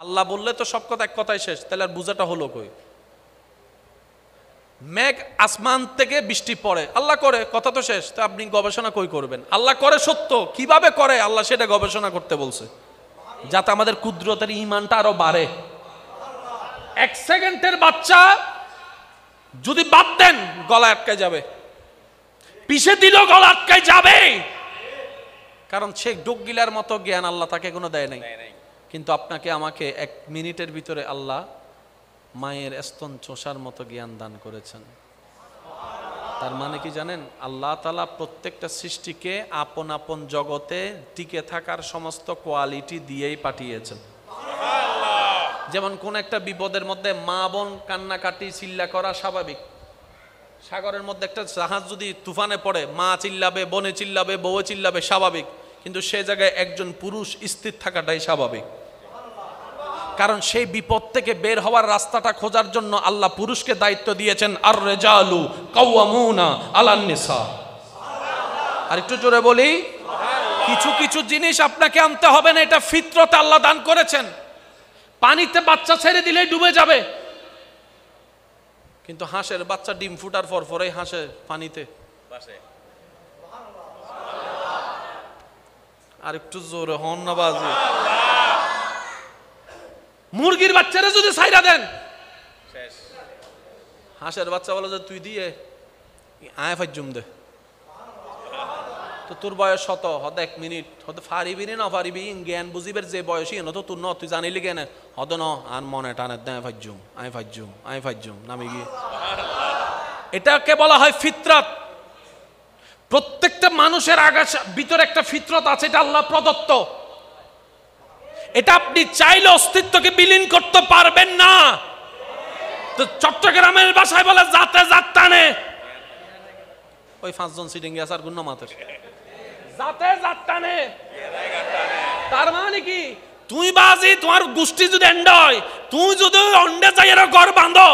আল্লাহ বললে তো সব কথা এক কথাই শেষ, তাহলে আর বুঝাটা হলো কই? মেঘ আসমান থেকে বৃষ্টি পড়ে, আল্লাহ করে, কথা তো শেষ। তা আপনি গবেষণা কই করবেন? আল্লাহ করে সত্য, কিভাবে করে আল্লাহ সেটা গবেষণা করতে বলছে, যাতে আমাদের কুদরতের ঈমানটা আরো বাড়ে। এক সেকেন্ডের বাচ্চা যদি বাদ দেন গলা আটকে যাবে, পিছে দিল গলা আটকে যাবে, কারণ সে ডুব গিলার মতো জ্ঞান আল্লাহ তাকে কোনো দেয় নাই। কিন্তু আপনাকে আমাকে 1 মিনিটের ভিতরে আল্লাহ মায়ের স্তন চোষার মতো জ্ঞান দান করেছেন। তার মানে কি জানেন? আল্লাহ তাআলা প্রত্যেকটা সৃষ্টিকে আপন আপন জগতে টিকে থাকার সমস্ত কোয়ালিটি দিয়েই পাঠিয়েছেন। যেমন কোন একটা বিপদের মধ্যে মা বোন কান্নাকাটি চিল্লা করা স্বাভাবিক। সাগরের মধ্যে একটা জাহাজ যদি তুফানে পড়ে, মা চিল্লাবে, বোনে চিল্লাবে, বউ চিল্লাবে, স্বাভাবিক। কিন্তু সে জায়গায় একজন পুরুষ স্থির থাকাটাই স্বাভাবিক, কারণ সেই বিপদ থেকে বের হওয়ার রাস্তাটা খোঁজার জন্য আল্লাহ পুরুষকে দায়িত্ব দিয়েছেন, আর রিজালু কাওয়ামুনা আলান নিসা। আর একটু জোরে বলি, কিছু কিছু জিনিস আপনাকে আনতে হবে না, এটা ফিতরতে আল্লাহ দান করেছেন। পানিতে বাচ্চা ছেড়ে দিলেই ডুবে যাবে, কিন্তু হাঁসের বাচ্চা ডিম ফুটার পর পরেই হাঁসে পানিতে বাসে। আর একটু জোরে হন না বাজি। মুরগির বাচ্চারা যদি ছাইরা দেন শেষ। হাঁসের বাচ্চা বলে যে তুই দিয়ে আয় ফাজুম দে, তো তোর বয়স শত হদ 1 মিনিট হতে ফারিবি না ফারিবি, জ্ঞান বুঝিবের যে বয়সী ন তো তোর ন, তুই জানিলি কেন হদ ন আর মনে টানে দে ফাজুম আয় ফাজুম আয় ফাজুম নামে গিয়ে। এটাকে বলা হয় ফিতরত। প্রত্যেকটা মানুষের ভিতরে একটা ফিতরত আছে, এটা আল্লাহ প্রদত্ত। এটা আপনি চাইলে অস্তিত্বকে বিলীন করতে পারবেন না। তো চট্টগ্রামের ভাষায় বলে জাতে জাত টানে, ওই 5 জন সিটিং গেছে আর গুণ মাতের জাতে জাত টানে। তার মানে কি, তুই বাজি তোমার গোষ্ঠী যদি এন্ড হয়, তুই যদি অন্ডে যাই এর ঘর বাঁধো,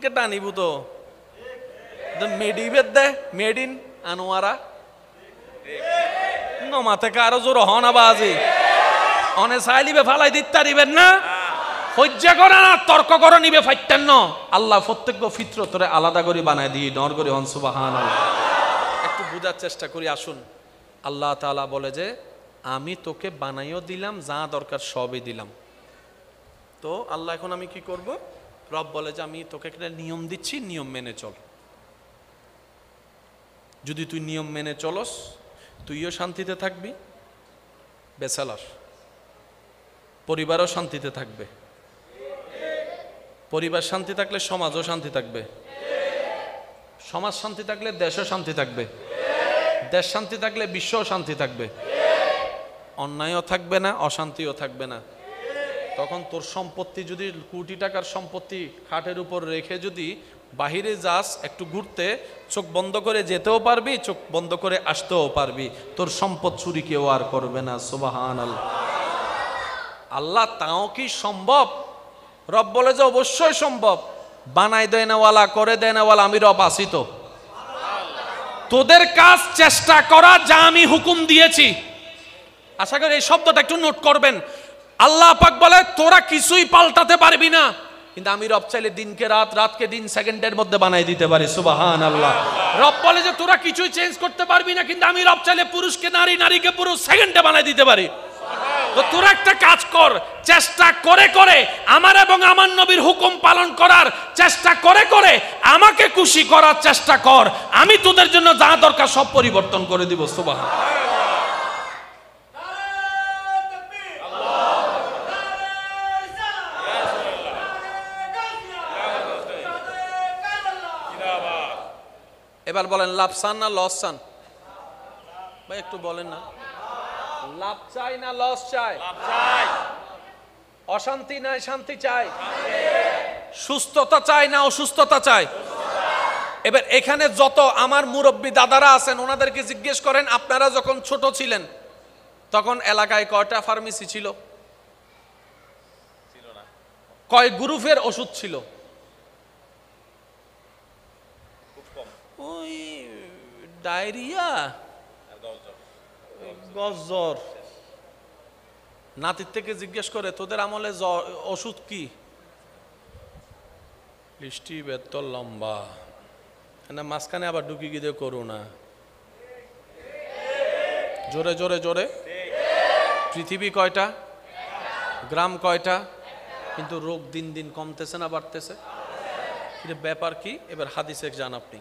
কে টানিব তো মেডিবেদ দে মেড ইন আনোয়ারা নমাতে কারো জোর হনা বাজি অনে চাইলিবে ফালাই দিতে দিবেন না, হজ্জা করে না তর্ক করে নিবে ফাইতেন না। আল্লাহ প্রত্যেক ফিতরতরে আলাদা করে বানায় দিয়ে নর করে হন সুবহানাল্লাহ। একটু বুঝার চেষ্টা করি আসুন। আল্লাহ তাআলা বলে যে আমি তোকে বানাইও দিলাম, যা দরকার সবই দিলাম। তো আল্লাহ এখন আমি কি করব? রব বলে যে আমি তোকে একটা নিয়ম দিচ্ছি, নিয়ম মেনে চল। যদি তুই নিয়ম মেনে চলস, তুইও শান্তিতে থাকবি, বেচালার পরিবারও শান্তিতে থাকবে। পরিবার শান্তি থাকলে সমাজও শান্তি থাকবে, সমাজ শান্তি থাকলে দেশও শান্তি থাকবে, দেশ শান্তি থাকলে বিশ্বও শান্তি থাকবে। অন্যায়ও থাকবে না, অশান্তিও থাকবে না। তখন তোর সম্পত্তি যদি কোটি টাকার সম্পত্তি খাটের উপর রেখে যদি বাহিরে যাস একটু ঘুরতে, চোখ বন্ধ করে যেতেও পারবি, চোখ বন্ধ করে আসতেও পারবি, তোর সম্পদ চুরি কেউ আর করবে না। সুবহানাল্লাহ। আল্লাহ তাও কি সম্ভব? রব বলে যে অবশ্যই সম্ভব। বানাই দেয় নাওয়ালা, করে দেয় নাওয়ালা আমি রব আছি। তো তোদের কাজ চেষ্টা করা, যা আমি হুকুম দিয়েছি। আশা করি এই শব্দটা একটু নোট করবেন। আল্লাহ পাক বলে তোরা কিছুই পাল্টাতে পারবি না, কিন্তু আমি রব চাইলে দিনকে রাত, রাতকে দিন সেকেন্ডের মধ্যে বানাই দিতে পারি। সুবহানাল্লাহ। রব বলে যে তোরা কিছুই চেঞ্জ করতে পারবি না, কিন্তু আমি রব চাইলে পুরুষকে নারী, নারীকে পুরুষ সেকেন্ডে বানাই দিতে পারি। তো তোরা একটা কাজ কর, চেষ্টা করে করে আমার এবং আমার নবীর হুকুম পালন করার চেষ্টা করে করে আমাকে খুশি করার চেষ্টা কর, আমি তোদের জন্য যা দরকার সব পরিবর্তন করে দিব। সুবহানাল্লাহ। এবার বলেন লাভ চান না লস চান? ভাই একটু বলেন না, লাভ চাই না লস চাই? অশান্তি নাই শান্তি চাই? সুস্থতা চাই না অসুস্থতা চাই? এবার এখানে যত আমার মুরব্বী দাদারা আছেন ওনাদেরকে জিজ্ঞেস করেন, আপনারা যখন ছোট ছিলেন তখন এলাকায় কয়টা ফার্মেসি ছিল? কয় গ্রুপের ওষুধ ছিল? ওই ডায়রিয়া, গজ্জর, নাতির থেকে জিজ্ঞেস করে তোদের আমলে ওষুধ কি? লিস্টি বেত লম্বা না, মাঝখানে আবার ঢুকি গিয়ে করো না। জোরে জোরে জোরে। পৃথিবী কয়টা? গ্রাম কয়টা? কিন্তু রোগ দিন দিন কমতেছে না বাড়তেছে? এটা ব্যাপার কি? এবার হাদিসে যান আপনি।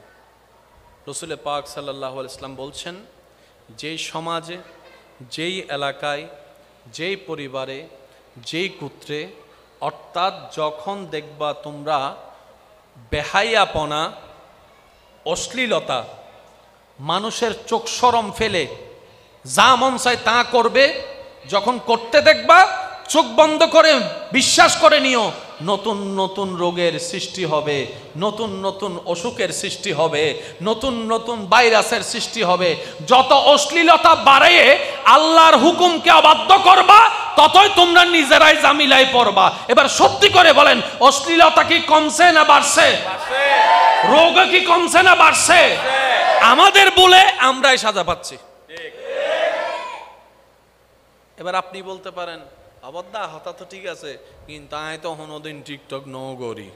রসুল পাক সাল্লাল্লাহু আলাইহি ওয়াসাল্লাম বলছেন, যেই সমাজে, যেই এলাকায়, যেই পরিবারে, যেই গোত্রে, অর্থাৎ যখন দেখবা তোমরা বেহাইয়াপনা, অশ্লীলতা, মানুষের চোখ শরম ফেলে যা মন চায় তা করবে, যখন করতে দেখবা চোখ বন্ধ করে বিশ্বাস করে নিও নতুন নতুন রোগের সৃষ্টি হবে, নতুন নতুন অসুখের সৃষ্টি হবে, নতুন নতুন ভাইরাসের সৃষ্টি হবে। যত অশ্লীলতা বাড়িয়ে আল্লাহর হুকুমকে অবাধ্য করবা ততই তোমরা নিজেরাই জামিলায় পড়বা। এবার সত্যি করে বলেন, অশ্লীলতা কি কমছে না বাড়ছে? রোগ কি কমছে না বাড়ছে? আমাদের বলে আমরাই সাজা পাচ্ছি। এবার আপনি বলতে পারেন, আবদ্ধা হতা তো ঠিক আছে, কিন্তু আমি তো কোনোদিন টিকটক ন করি।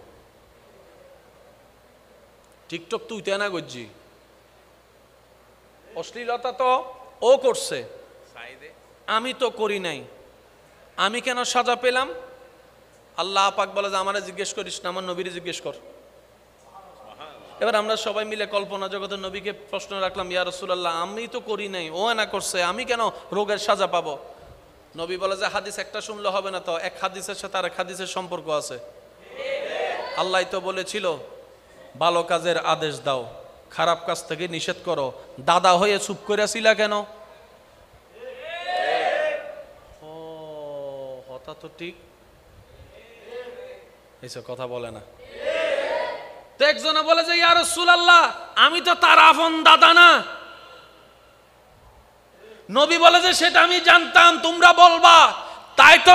টিকটক তুই তো না করছি, অশ্লীলতা তো ও করছে, আমি তো করি নাই, আমি কেন সাজা পেলাম? আল্লাহ পাক বলে যে আমারে জিজ্ঞেস করিস না, আমার নবীরে জিজ্ঞেস কর। এবার আমরা সবাই মিলে কল্পনা জগতের নবীকে প্রশ্ন রাখলাম, ইয়া রাসূলুল্লাহ আমি তো করি নাই, ও না করছে, আমি কেন রোগের সাজা পাবো? নবী বলে যে হাদিস একটা শুনলে হবে না, তো এক হাদিসের সাথে আরেক হাদিসের সম্পর্ক আছে। আল্লাহ তো বলেছিল ভালো কাজের আদেশ দাও, খারাপ কাজ থেকে নিষেধ করো। দাদা হয়ে চুপ করে ছিলা কেন? ও হতা তো ঠিক, এইসব কথা বলে না। তো একজনে বলে যে ইয়া রাসূলুল্লাহ আমি তো তার আপন দাদা না। নবী বলে যে সেটা আমি জানতাম, তোমরা বলবা, তাই তো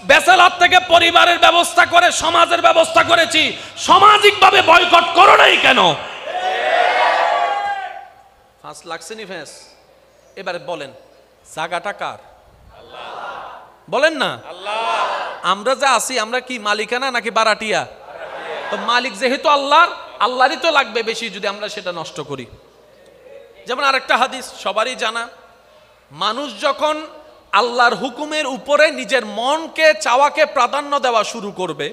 বেসালাত থেকে পরিবারের ব্যবস্থা করে সমাজের ব্যবস্থা করেছি, সামাজিকভাবে বয়কট করো নাই কেন? ফাঁস লাগছে নি ফেস? এবারে বলেন জায়গাটা কার? বলেন না। আমরা যা আছি আমরা কি মালিকানা নাকি বারাটিয়া? তো মালিক যেহেতু আল্লাহর, আল্লাহরই তো লাগবে বেশি যদি আমরা সেটা নষ্ট করি। যেমন আরেকটা হাদিস সবারই জানা, মানুষ যখন আল্লাহর হুকুমের উপরে নিজের মনকে চাওয়াকে প্রাধান্য দেওয়া শুরু করবে,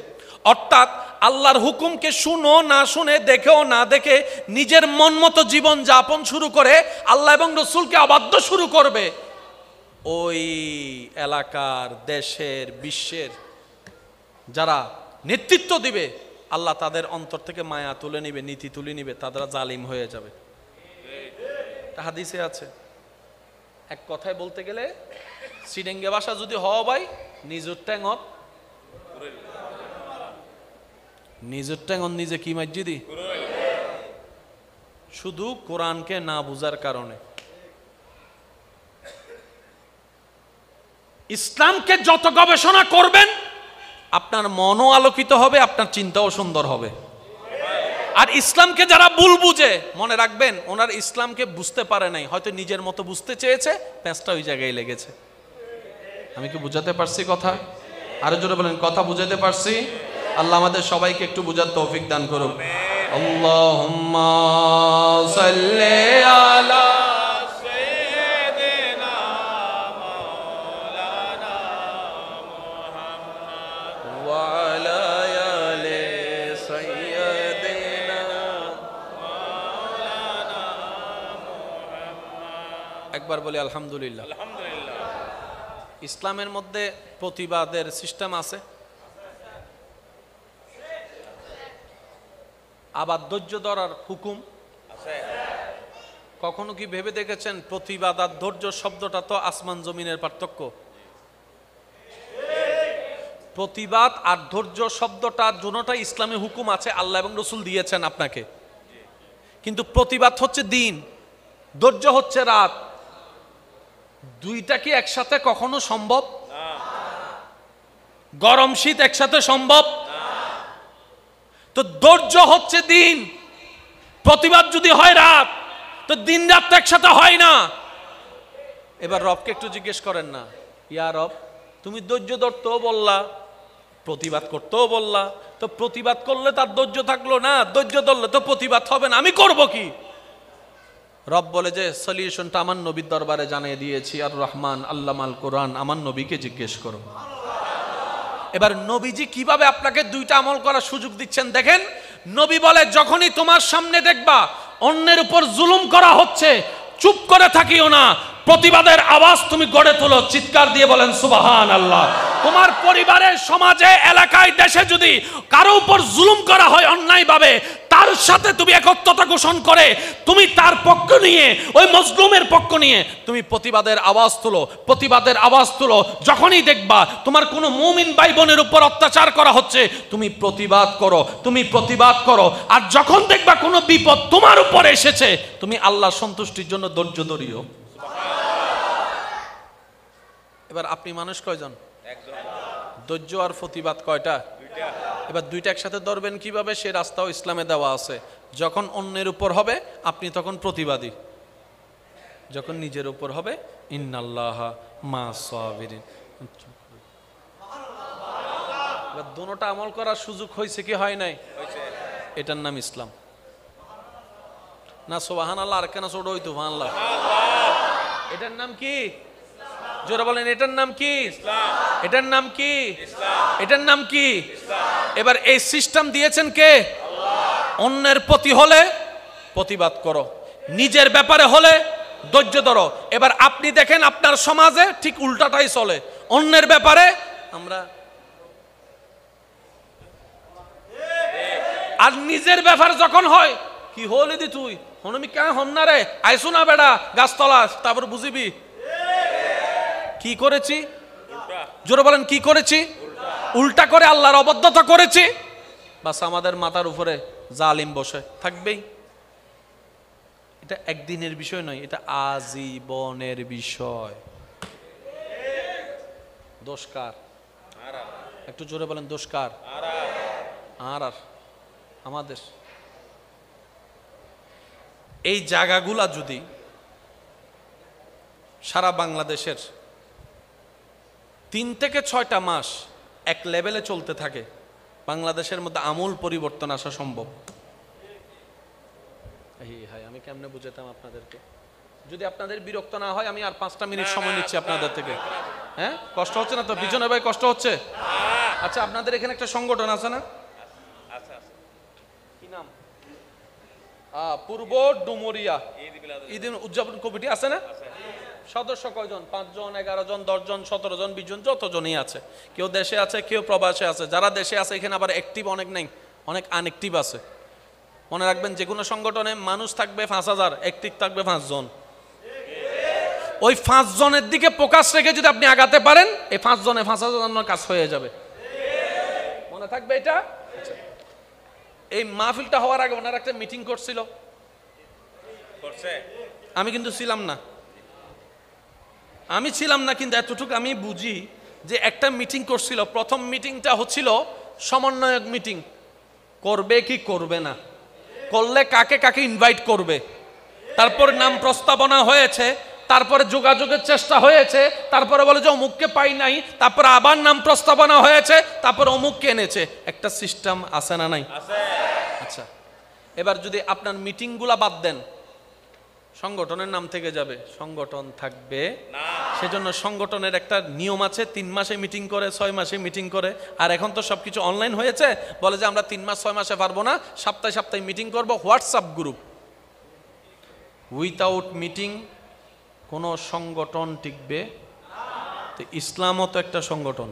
অর্থাৎ আল্লাহর হুকুমকে শুনো না শুনে, দেখেও না দেখে নিজের মন মতো জীবন যাপন শুরু করে আল্লাহ এবং রসুলকে অবাধ্য শুরু করবে, ওই এলাকার, দেশের, বিশ্বের যারা নেতৃত্ব দিবে আল্লাহ তাদের অন্তর থেকে মায়া তুলে নিবে, নীতি তুলে নিবে, তারা জালিম হয়ে যাবে। হাদিসে আছে। এক কথায় বলতে গেলে সিডেঙ্গে ভাষা যদি হওয়া ভাই, নিজের ট্যাঙত নিজে কি মসজিদি, শুধু কোরআনকে না বুঝার কারণে। ইসলামকে যত গবেষণা করবেন আপনার মনও আলোকিত হবে, আপনার চিন্তাও সুন্দর হবে। আর ইসলামকে যারা ভুল বুঝে, মনে রাখবেন ওনার ইসলামকে বুঝতে পারে নাই, হয়তো নিজের মতো বুঝতে চেয়েছে, প্যাঁচটা ওই জায়গায় লেগেছে। আমি কি বুঝাতে পারছি কথা? আরো জোরে বলেন, কথা বুঝাতে পারছি? আল্লাহ আমাদের সবাইকে একটু বুঝার তৌফিক দান করুন। আল্লাহুম্মা সাল্লি আলা সাইয়্যিদিনা মাওলানা মুহাম্মদ ওয়া আলা আলি সাইয়্যিদিনা মাওলানা মুহাম্মদ। একবার বলি আলহামদুলিল্লাহ। আলহামদুলিল্লাহ। ইসলামের মধ্যে প্রতিবাদের সিস্টেম আছে, আবার ধৈর্য ধরার হুকুম আছে। কখনো কি ভেবে দেখেছেন প্রতিবাদ আর ধৈর্য শব্দটা তো আসমান জমিনের পার্থক্য? প্রতিবাদ আর ধৈর্য শব্দটার দুটোটা ইসলামে হুকুম আছে, আল্লাহ এবং রসুল দিয়েছেন আপনাকে। কিন্তু প্রতিবাদ হচ্ছে দিন, ধৈর্য হচ্ছে রাত। দুইটা কি একসাথে কখনো সম্ভব? গরম শীত একসাথে সম্ভব? তো ধৈর্য হচ্ছে দিন, প্রতিবাদ যদি হয় রাত, তো দিন রাত তো একসাথে হয় না। এবার রবকে একটু জিজ্ঞেস করেন না, ইয়া রব তুমি ধৈর্য ধরতেও বললা, প্রতিবাদ করতেও বললা, তো প্রতিবাদ করলে তার ধৈর্য থাকলো না, ধৈর্য ধরলে তো প্রতিবাদ হবে না, আমি করব কি? রব বলে যে সলিউশনটা আমার নবীর দরবারে জানিয়ে দিয়েছি, আর রহমান আল্লামাল কোরআন, আমার নবীকে জিজ্ঞেস করো। এবার নবীজি কিভাবে আপনাকে দুইটা আমল করার সুযোগ দিচ্ছেন দেখেন। নবী বলে যখনই তোমার সামনে দেখবা অন্যের উপর জুলুম করা হচ্ছে, চুপ করে থাকিও না, প্রতিবাদের আওয়াজ তুমি গড়ে তোলো, চিৎকার দিয়ে বলেন সুবহানাল্লাহ। তোমার পরিবারের, সমাজে, এলাকায়, দেশে যদি কারো উপর জুলুম করা হয় অন্যায়ভাবে, তার সাথে তুমি একত্রতা ঘোষণ করে তুমি তার পক্ষ নিয়ে, ওই মজলুমের পক্ষ নিয়ে তুমি প্রতিবাদের আওয়াজ তুলো, প্রতিবাদের আওয়াজ তুলো। যখনই দেখবা তোমার কোনো মুমিন ভাই বোনের উপর অত্যাচার করা হচ্ছে, তুমি প্রতিবাদ করো, তুমি প্রতিবাদ করো। আর যখন দেখবা কোনো বিপদ তোমার উপর এসেছে, তুমি আল্লাহর সন্তুষ্টির জন্য ধৈর্য ধরিও। এবার আপনি মানুষ কয়জন? ধৈর্য আর প্রতিবাদ কয়টা? এবার দুইটা একসাথে ধরবেন কিভাবে? সে রাস্তাও ইসলামে দেওয়া আছে। যখন অন্যের উপর হবে আপনি তখন প্রতিবাদী, যখন নিজের উপর হবে ইন্নাল্লাহা মা'আস সাবিরিন। এবার দুটোটা আমল করার সুযোগ হয়েছে কি হয় নাই? এটার নাম ইসলাম না? সুবহানাল্লাহ। আর কেন ছোট হইতো সুবহানাল্লাহ? এটার নাম কি? জোরে বলেন, এটার নাম কি? এটার নাম কি? এটার নাম কি? এবার এই সিস্টেম দিয়েছেন কে? অন্যের প্রতি হলে প্রতিবাদ করো, নিজের ব্যাপারে হলে ধৈর্য ধরো। এবার আপনি দেখেন আপনার সমাজে ঠিক উল্টাটাই চলে। অন্যের ব্যাপারে আমরা, আর নিজের ব্যাপার যখন হয়, কি হলি দি তুই হনমি কেন হন না রে, আইসো না বেড়া গাছতলা, তারপর বুঝিবি কি করেছি। জোরে বলেন কি করেছি? উল্টা করে আল্লাহর অবদ্ধতা করেছি, বাস আমাদের মাথার উপরে জালিম বসে থাকবেই। এটা একদিনের বিষয় নয়, এটা আজীবনের বিষয়। দোষ কার? একটু জোরে বলেন, দোষ কার? আর আমাদের। এই জায়গাগুলা যদি সারা বাংলাদেশের 3 থেকে 6টা মাস এক লেভেলে চলতে থাকে, বাংলাদেশের মধ্যে আমূল পরিবর্তন আসা সম্ভব। আমি কেমনে বুঝাতাম আপনাদেরকে? যদি আপনাদের বিরক্ত না হয় আমি আর 5টা মিনিট সময় নিচ্ছি আপনাদের থেকে। হ্যাঁ, কষ্ট হচ্ছে না তো? বিজনে ভাই কষ্ট হচ্ছে? আচ্ছা, আপনাদের এখানে একটা সংগঠন আছে না? কি নাম? পূর্ব ডুমুরিয়া ঈদ উদযাপন কমিটি আছে না? সদস্য কয়জন? 5 জন, 11 জন, 10 জন, 17 জন, 20 জন, যতজনই আছে। কেউ দেশে আছে, কেউ প্রবাসে আছে। যারা দেশে আছে এখানে আবার অ্যাক্টিভ অনেক নেই, অনেক আনঅ্যাক্টিভ আছে। মনে রাখবেন, যে কোনো সংগঠনে মানুষ থাকবে 5000, অ্যাক্টিভ থাকবে 5 জন। ওই 5 জনের দিকে ফোকাস রেখে যদি আপনি আগাতে পারেন, এই 5 জনে 5000 কাজ হয়ে যাবে। মনে থাকবে এটা। এই মাহফিলটা হওয়ার আগে ওনারা একটা মিটিং করছিল, আমি কিন্তু ছিলাম না। কিন্তু এতটুকু আমি বুঝি যে একটা মিটিং করছিল। প্রথম মিটিংটা হচ্ছিল সমন্বয়ক মিটিং, করবে কি করবে না, করলে কাকে কাকে ইনভাইট করবে। তারপরে নাম প্রস্তাবনা হয়েছে, তারপরে যোগাযোগের চেষ্টা হয়েছে, তারপরে বলে যে অমুককে পাই নাই, তারপরে আবার নাম প্রস্তাবনা হয়েছে, তারপরে অমুককে এনেছে। একটা সিস্টেম আছে না নাই? আচ্ছা, এবার যদি আপনার মিটিংগুলা বাদ দেন, সংগঠনের নাম থেকে যাবে, সংগঠন থাকবে না। সেজন্য সংগঠনের একটা নিয়ম আছে, 3 মাসে মিটিং করে, 6 মাসে মিটিং করে। আর এখন তো সবকিছু অনলাইন হয়েছে, বলে যে আমরা 3 মাস 6 মাসে পারবো না, সপ্তাহে সপ্তাহে মিটিং করব। WhatsApp group. উইথাউট মিটিং কোনো সংগঠন টিকবে তো। ইসলামও তো একটা সংগঠন,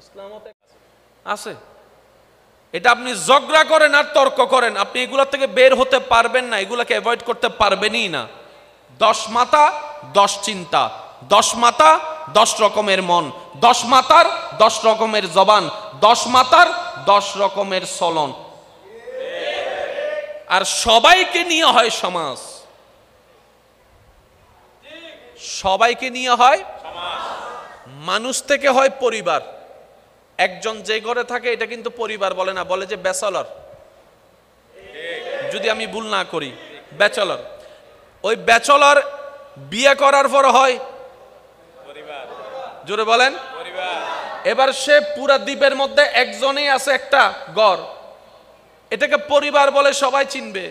ইসলামও আছে। এটা আপনি ঝগড়া করেন আর তর্ক করেন, আপনি এগুলা থেকে বের হতে পারবেন না, এগুলাকে অ্যাভয়েড করতে পারবেনই না। 10 মাথা 10 চিন্তা, 10 মাথা 10 রকমের মন, 10 মাথার 10 রকমের জবান, 10 মাথার 10 রকমের চলন। আর সবাইকে নিয়ে হয় সমাজ, সবাইকে নিয়ে হয় মানুষ থেকে হয় পরিবার। একজন যে ঘরে থাকে এটা কিন্তু পরিবার বলে না, বলে যে ব্যাচেলর, যদি আমি ভুল না করি, ব্যাচেলর। ওই ব্যাচেলর বিয়ে করার পর হয় জোরে বলেন। এবার সে পুরা দ্বীপের মধ্যে একজনই আছে, একটা গড়, এটাকে পরিবার বলে সবাই চিনবে।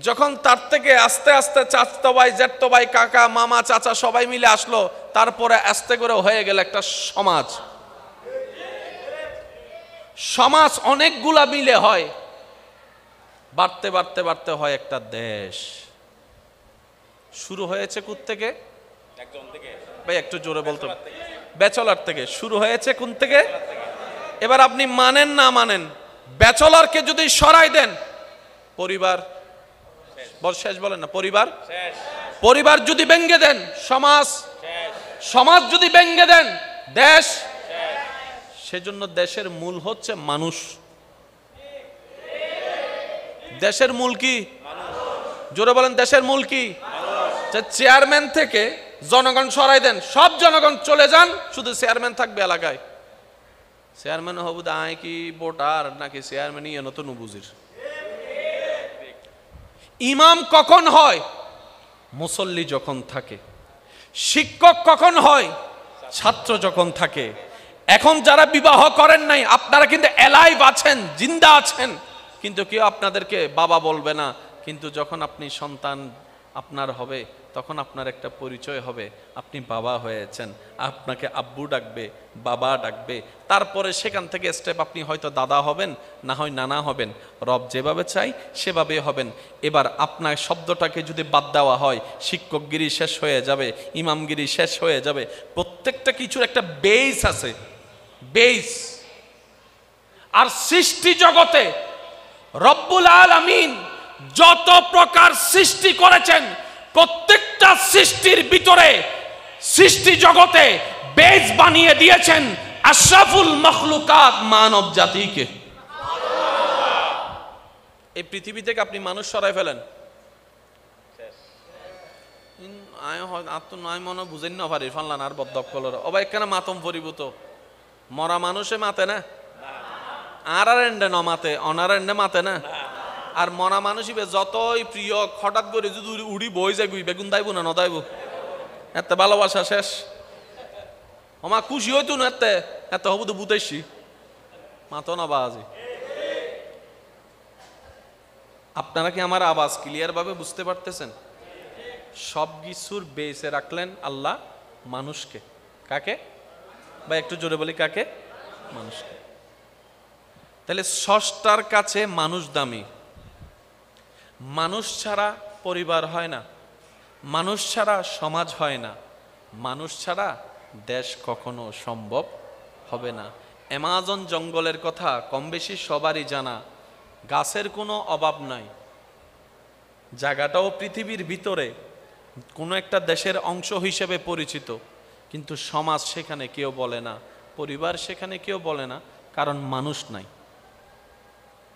যখন তার থেকে আস্তে আস্তে চাচতো ভাই, জ্যাঠতো ভাই, কাকা, মামা, চাচা সবাই মিলে আসলো, তারপরে আস্তে করে হয়ে গেল একটা সমাজ। সমাজ অনেকগুলা মিলে হয়, বাড়তে বাড়তে বাড়তে হয় একটা দেশ। শুরু হয়েছে কোথ থেকে? ভাই একটু জোরে বলতে। ব্যাচেলর থেকে শুরু হয়েছে। কোন থেকে? এবার আপনি মানেন না মানেন, ব্যাচেলরকে যদি সরাই দেন, পরিবার শেষ। বলেন না, পরিবার পরিবার যদি ভেঙে দেন, সমাজ সমাজ যদি ভেঙে দেন, দেশ। সেজন্য দেশের মূল হচ্ছে মানুষ। দেশের মূল কি? জোরে বলেন, দেশের মূল কি? চেয়ারম্যান থেকে জনগণ সরাই দেন, সব জনগণ চলে যান, শুধু চেয়ারম্যান থাকবে এলাকায়। চেয়ারম্যান হবু দায় কি ভোটার নাকি চেয়ারম্যান ইয়ে নতুন বুঝির। ইমাম কখন হয়? মুসল্লি যখন থাকে। শিক্ষক কখন হয়? ছাত্র যখন থাকে। এখন যারা বিবাহ করেন নাই, আপনারা কিন্তু এলাইভ আছেন, জিন্দা আছেন, কিন্তু কেউ আপনাদেরকে বাবা বলবে না। কিন্তু যখন আপনি সন্তান আপনার হবে, তখন আপনার একটা পরিচয় হবে, আপনি বাবা হয়েছেন, আপনাকে আব্বু ডাকবে, বাবা ডাকবে। তারপরে সেখান থেকে স্টেপ, আপনি হয়তো দাদা হবেন, না হয় নানা হবেন। রব যেভাবে চাই সেভাবে হবেন। এবার আপনার শব্দটাকে যদি বাদ দেওয়া হয়, শিক্ষকগিরি শেষ হয়ে যাবে, ইমামগিরি শেষ হয়ে যাবে। প্রত্যেকটা কিছুর একটা বেস আছে, বেস। আর সৃষ্টি জগতে রব্বুল আলামিন যত প্রকার সৃষ্টি করেছেন, প্রত্যেকটা সৃষ্টির ভিতরে, সৃষ্টি জগতে বেজ বানিয়ে দিয়েছেন আশরাফুল মখলুকাত, মানব জাতিকে। এই পৃথিবী থেকে আপনি মানুষ সরাই ফেলেন, মনে বুঝেন না পারি ফানলান আর বদ্ধকলর অবাই কেন মাতম পরিভূত। মরা মানুষে মাতে না, আর এন্ডে ন মাতে, অনার এন্ডে মাতে না। আর মরা মানুষ যতই প্রিয়, হঠাৎ করে যদি উড়ি বই যায়, বেগুন দাইব না নদাইব, এত ভালোবাসা শেষ। আমার খুশি হইতো না, এত হবু তো বুঝাইছি মাতো না বাজি। আপনারা কি আমার আওয়াজ ক্লিয়ার ভাবে বুঝতে পারতেছেন? সব কিছুর বেসে রাখলেন আল্লাহ মানুষকে। কাকে? বা একটু জোরে বলি, কাকে? মানুষকে। তাহলে স্রষ্টার কাছে মানুষ দামি। মানুষ ছাড়া পরিবার হয় না, মানুষ ছাড়া সমাজ হয় না, মানুষ ছাড়া দেশ কখনো সম্ভব হবে না। অ্যামাজন জঙ্গলের কথা কম বেশি সবারই জানা। গাছের কোনো অভাব নাই, জায়গাটাও পৃথিবীর ভিতরে কোনো একটা দেশের অংশ হিসেবে পরিচিত, কিন্তু সমাজ সেখানে কেউ বলে না, পরিবার সেখানে কেউ বলে না, কারণ মানুষ নাই।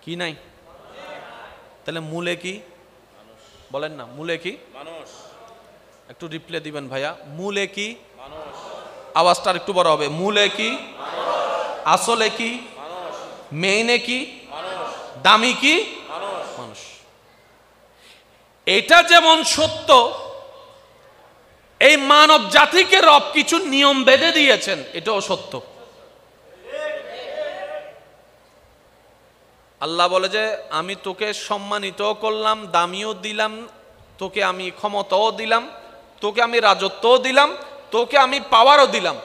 কি নাই? তাহলে মূলে কি? বলেন না, মূলে কি? মানুষ। একটু রিপ্লে দিবেন ভাইয়া, মূলে কি? মানুষ। আওয়াজটা একটু বড় হবে। মূলে কি? আসলে কি? মেইনে কি? দামি কি? মানুষ। এটা যেমন সত্য, এই মানব জাতিকে রব কিছু নিয়ম বেঁধে দিয়েছেন, এটাও সত্য। আল্লাহ বলে যে আমি তোকে সম্মানিত করলাম, দামিও দিলাম, তোকে আমি ক্ষমতাও দিলাম, তোকে আমি রাজত্বও দিলাম, তোকে আমি পাওয়ারও দিলাম,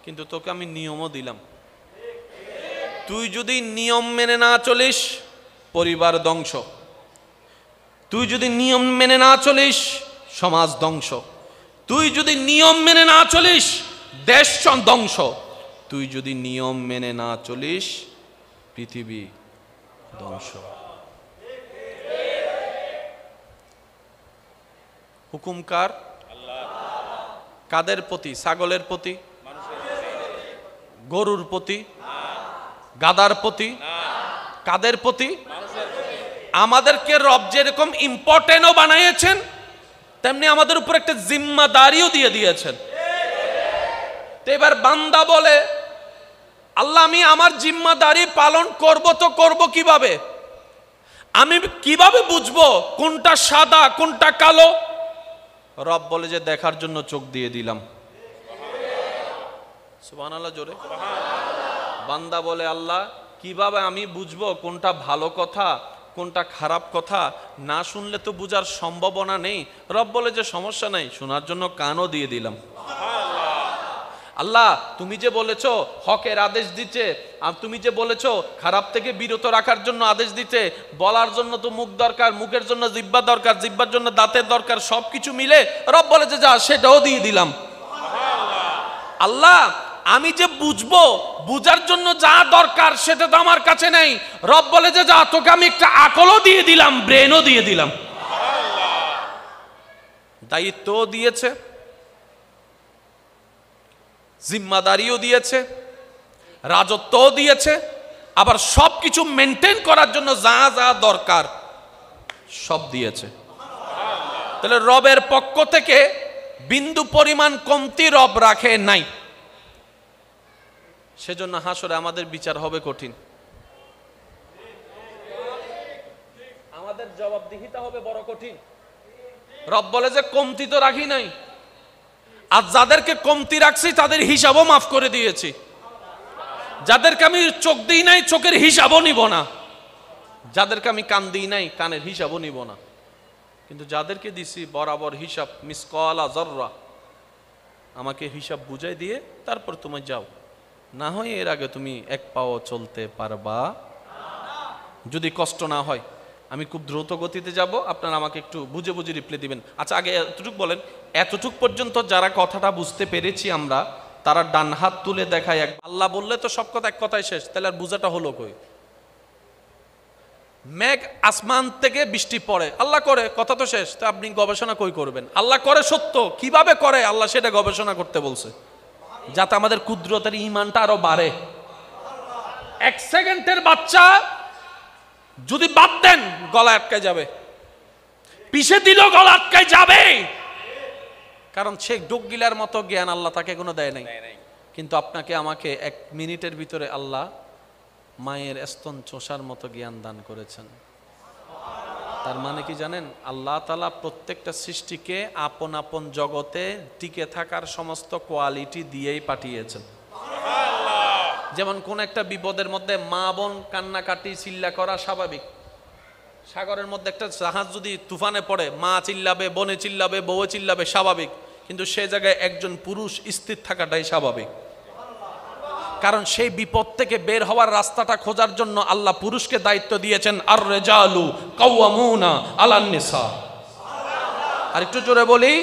কিন্তু তোকে আমি নিয়মও দিলাম। তুই যদি নিয়ম মেনে না চলিস, পরিবার ধ্বংস। তুই যদি নিয়ম মেনে না চলিস, সমাজ ধ্বংস। তুই যদি নিয়ম মেনে না চলিস, দেশ ধ্বংস। তুই যদি নিয়ম মেনে না চলিস, পৃথিবী ধ্বংস। হুকুম কার? কাদের প্রতি? ছাগলের প্রতি, গরুর প্রতি, গাদার প্রতি? কাদের প্রতি? আমাদেরকে রব যেরকম ইম্পর্টেন্টও বানিয়েছেন, তেমনি আমাদের উপর একটা জিম্মাদারিও দিয়ে দিয়েছেন। তো এবার বান্দা বলে, আল্লাহ আমি আমার জিম্মাদারি পালন করব, তো করব কিভাবে? আমি কিভাবে বুঝবো কোনটা সাদা কোনটা কালো? রব বলে যে দেখার জন্য চোখ দিয়ে দিলাম। সুবহানাল্লাহ জোরে। বান্দা বলে, আল্লাহ কিভাবে আমি বুঝবো কোনটা ভালো কথা কোনটা খারাপ কথা? না শুনলে তো বুঝার সম্ভাবনা নেই। রব বলে যে সমস্যা নাই, শোনার জন্য কানও দিয়ে দিলাম। আল্লাহ তুমি যে বলেছো হকের আদেশ দিতে, আর তুমি যে বলেছো খারাপ থেকে বিরত রাখার জন্য আদেশ দিতে, বলার জন্য তো মুখ দরকার, মুখের জন্য জিহ্বা দরকার, জিহ্বার জন্য দাঁতের দরকার, সবকিছু মিলে রব বলে যে যা সেটাও দিয়ে দিলাম। আল্লাহ আমি যে বুঝবো, বুঝার জন্য যা দরকার সেটা তো আমার কাছে নেই। রব বলে যে যা তোকে আমি একটা আকলও দিয়ে দিলাম, ব্রেনও দিয়ে দিলাম। দায়িত্বও দিয়েছে, জিম্মাদারিও দিয়েছে, রাজত্বও দিয়েছে, আবার সবকিছু মেনটেন করার জন্য যা যা দরকার সব দিয়েছে। তাহলে রবের পক্ষ থেকে বিন্দু পরিমাণ কমতি রব রাখে নাই। সেজন্য হাসরে আমাদের বিচার হবে কঠিন, আমাদের জবাবদিহিতা হবে বড় কঠিন। রব বলে যে কমতি তো রাখি নাই, আর যাদেরকে কমতি রাখছি তাদের হিসাবও মাফ করে দিয়েছি। যাদেরকে আমি চোখ দিই নাই চোখের হিসাবও নিব না, যাদেরকে আমি কান দিই নাই কানের হিসাবও নিব না। কিন্তু যাদেরকে দিছি বরাবর হিসাব, মিসকালা যাররা, আমাকে হিসাব বুঝাই দিয়ে তারপর তুমি যাও, না হয় এর আগে তুমি এক পাও চলতে পারবা। যদি কষ্ট না হয় আমি খুব দ্রুত গতিতে যাব, আপনারা আমাকে একটু বুঝে বুঝে রিপ্লাই দিবেন। আচ্ছা আগে এতটুকু বলেন, এতটুক পর্যন্ত যারা কথাটা বুঝতে পেরেছি আমরা, তারা ডান হাত তুলে দেখায়। আল্লাহ বললে তো সব কথা এক কথায় শেষ, তাহলে আর বুঝাটা হলো কই? মেঘ আসমান থেকে বৃষ্টি পড়ে, আল্লাহ করে, কথা তো শেষ। তা আপনি গবেষণা কই করবেন? আল্লাহ করে সত্য, কিভাবে করে আল্লাহ সেটা গবেষণা করতে বলছে, যাতে আমাদের কুদরতের ঈমানটা আরো বাড়ে। এক সেকেন্ডের বাচ্চা যদি বাদ দেন গলা আটকায় যাবে, পিছে দিল গলা আটকায় যাবে, কারণ সে ডুব গিলার মতো জ্ঞান আল্লাহ তাকে কোনো দেয় নাই। কিন্তু আপনাকে আমাকে এক মিনিটের ভিতরে আল্লাহ মায়ের স্তন চোষার মতো জ্ঞান দান করেছেন। তার মানে কি জানেন? আল্লাহ তাআলা প্রত্যেকটা সৃষ্টিকে আপন আপন জগতে টিকে থাকার সমস্ত কোয়ালিটি দিয়েই পাঠিয়েছেন। যেমন কোন একটা বিপদের মধ্যে মা বোন কান্নাকাটি চিল্লা করা স্বাভাবিক। সাগরের মধ্যে একটা জাহাজ যদি তুফানে পড়ে, মা চিল্লাবে, বোনে চিল্লাবে, বউ চিল্লাবে, স্বাভাবিক। কিন্তু সে জায়গায় একজন পুরুষ স্থির থাকাটাই স্বাভাবিক, কারণ সেই বিপদ থেকে বের হওয়ার রাস্তাটা খোঁজার জন্য আল্লাহ পুরুষকে দায়িত্ব দিয়েছেন। আর রিজালু কাওয়ামুনা আলান নিসা। আর একটু জোরে বলি,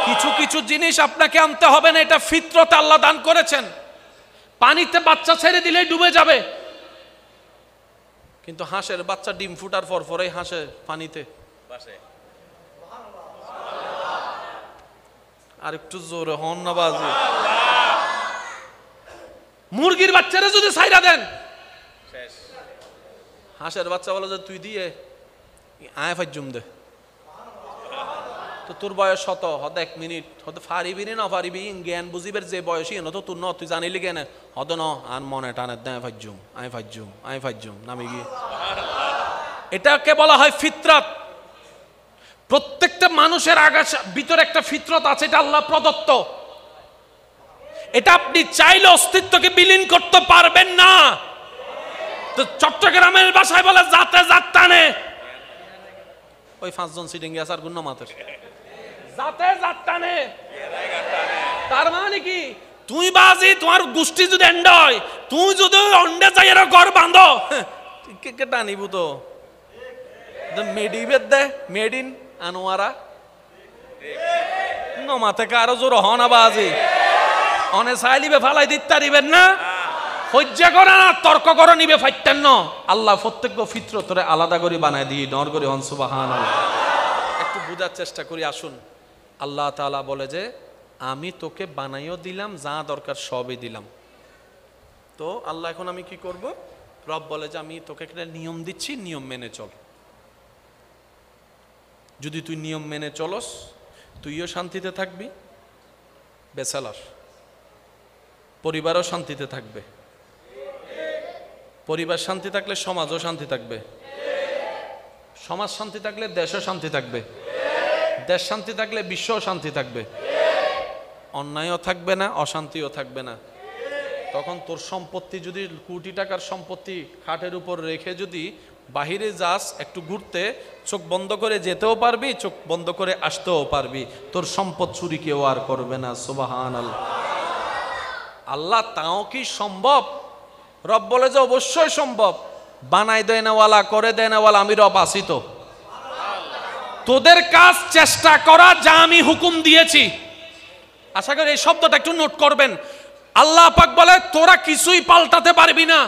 কিছু কিছু জিনিস আপনাকে আনতে হবে না, এটা ফিতরতে আল্লাহ দান করেছেন। পানিতে বাচ্চা ছেড়ে দিলেই ডুবে যাবে, কিন্তু হাঁসের বাচ্চা ডিম ফুটার পর পরেই হাঁসে পানিতে ভাসে। আর একটু জোরে হন না বাজি। মুরগির বাচ্চারা যদি ছাইরা দেন শেষ। হাঁসের বাচ্চা বলে যে তুই দিয়ে আয় ফাইজুম দে, তো তোর বয়স শত হদ 1 মিনিট হতে ফারিবি না ফারিবি, জ্ঞান বুঝিবের যে বয়সী ন তো তোর ন, তুই জানিলি কেন হদ ন আর মনে টানে দেয় ফাইজুম আয় ফাইজুম আয় ফাইজুম নামে গিয়ে। এটাকে বলা হয় ফিতরাত। প্রত্যেকটা মানুষের ভিতরে একটা ফিতরত আছে, এটা আল্লাহ প্রদত্ত। এটা আপনি চাইলে অস্তিত্বকে বিলীন করতে পারবেন না। তো চট্টগ্রামের ভাষায় বলে জাতে জাত টানে। ওই 5 জন সিটিং গেছে আর গুণ মাতের জাতে জাত টানে। তার মানে কি তুই বাজি তোমার গোষ্ঠী যদি এন্ড হয়, তুই যদি অন্ডে যাই এর ঘর বাঁধো, কে টানিব তো মেডিবেদ দে মেড ইন আনোয়ারা নমাতে কারো জোর হনা বাজি অনে চাইলিবে ফালাই দিতে দিবেন না, হজ্জা করা না তর্ক করা নিবে ফাইতেন না। আল্লাহ প্রত্যেক ফিতরতরে আলাদা করে বানায় দিয়ে নর করে হন সুবহানাল্লাহ। একটু বোঝার চেষ্টা করি আসুন। আল্লাহ তাআলা বলে যে আমি তোকে বানাইও দিলাম, যা দরকার সবই দিলাম। তো আল্লাহ এখন আমি কি করব? রব বলে যে আমি তোকে একটা নিয়ম দিচ্ছি, নিয়ম মেনে চল। যদি তুই নিয়ম মেনে চলস তুইও শান্তিতে থাকবি, বেচালাস পরিবারও শান্তিতে থাকবে। পরিবার শান্তি থাকলে সমাজও শান্তি থাকবে, সমাজ শান্তি থাকলে দেশও শান্তি থাকবে, দেশ শান্তি থাকলে বিশ্বও শান্তি থাকবে। অন্যায়ও থাকবে না, অশান্তিও থাকবে না। তখন তোর সম্পত্তি যদি কোটি টাকার সম্পত্তি খাটের উপর রেখে যদি বাহিরে যাস একটু ঘুরতে, চোখ বন্ধ করে যেতেও পারবি, চোখ বন্ধ করে আসতেও পারবি, তোর সম্পদ চুরি কেউ আর করবে না। সুবহানাল্লাহ। আল্লাহ তাও কি সম্ভব? রব বলে যে অবশ্যই সম্ভব। বানাই দেয় নাওয়ালা, করে দেয় নাওয়ালা, আমি রব আছি তো। তোদের কাজ চেষ্টা করা, যা আমি হুকুম দিয়েছি। আশা করি এই শব্দটা একটু নোট করবেন। আল্লাহ পাক বলে তোরা কিছুই পাল্টাতে পারবি না,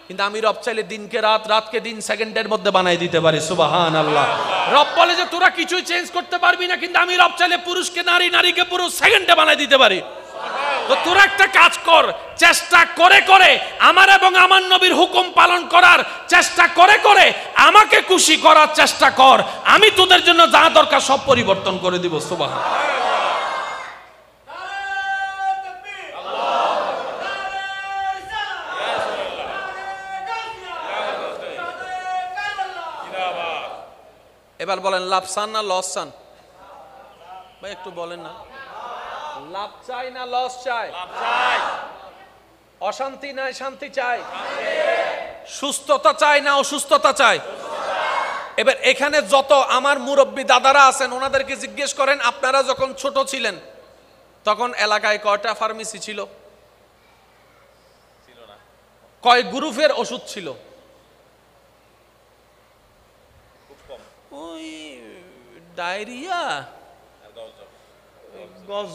কিন্তু আমি রব চাইলে দিনকে রাত, রাতকে দিন সেকেন্ডের মধ্যে বানাই দিতে পারি। সুবহানাল্লাহ। রব বলে যে তোরা কিছুই চেঞ্জ করতে পারবি না, কিন্তু আমি রব চাইলে পুরুষকে নারী, নারীকে পুরুষ সেকেন্ডে বানাই দিতে পারি। তো তোরা একটা কাজ কর, চেষ্টা করে করে আমার এবং আমার নবীর হুকুম পালন করার চেষ্টা করে করে আমাকে খুশি করার চেষ্টা কর, আমি তোদের জন্য যা দরকার সব পরিবর্তন করে দিব। সুবহানাল্লাহ। এবার বলেন লাভ চান না লস চান? ভাই একটু বলেন না। লাভ চাই না লস চাই? অশান্তি নাই শান্তি চাই? সুস্থতা চাই না অসুস্থতা চাই? এবার এখানে যত আমার মুরব্বী দাদারা আছেন ওনাদেরকে জিজ্ঞেস করেন, আপনারা যখন ছোট ছিলেন তখন এলাকায় কয়টা ফার্মেসি ছিল? কয় গ্রুপের ওষুধ ছিল? ওই ডায়রিয়া,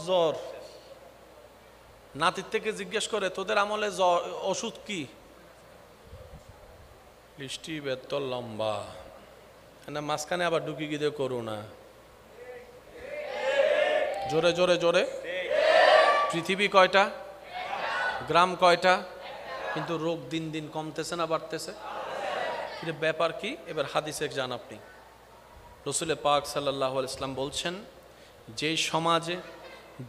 জ্বর। নাতির থেকে জিজ্ঞেস করে তোদের আমলে ওষুধ কি? লিস্টি বেত লম্বা, না মাঝখানে আবার ঢুকি গিয়ে করোনা। জোরে জোরে জোরে। পৃথিবী কয়টা? গ্রাম কয়টা? কিন্তু রোগ দিন দিন কমতেছে না বাড়তেছে? ব্যাপার কি? এবার হাদিসে যান আপনি। রসুল পাক সাল্লাল্লাহু আলাইহি ওয়াসাল্লাম বলছেন, যেই সমাজে,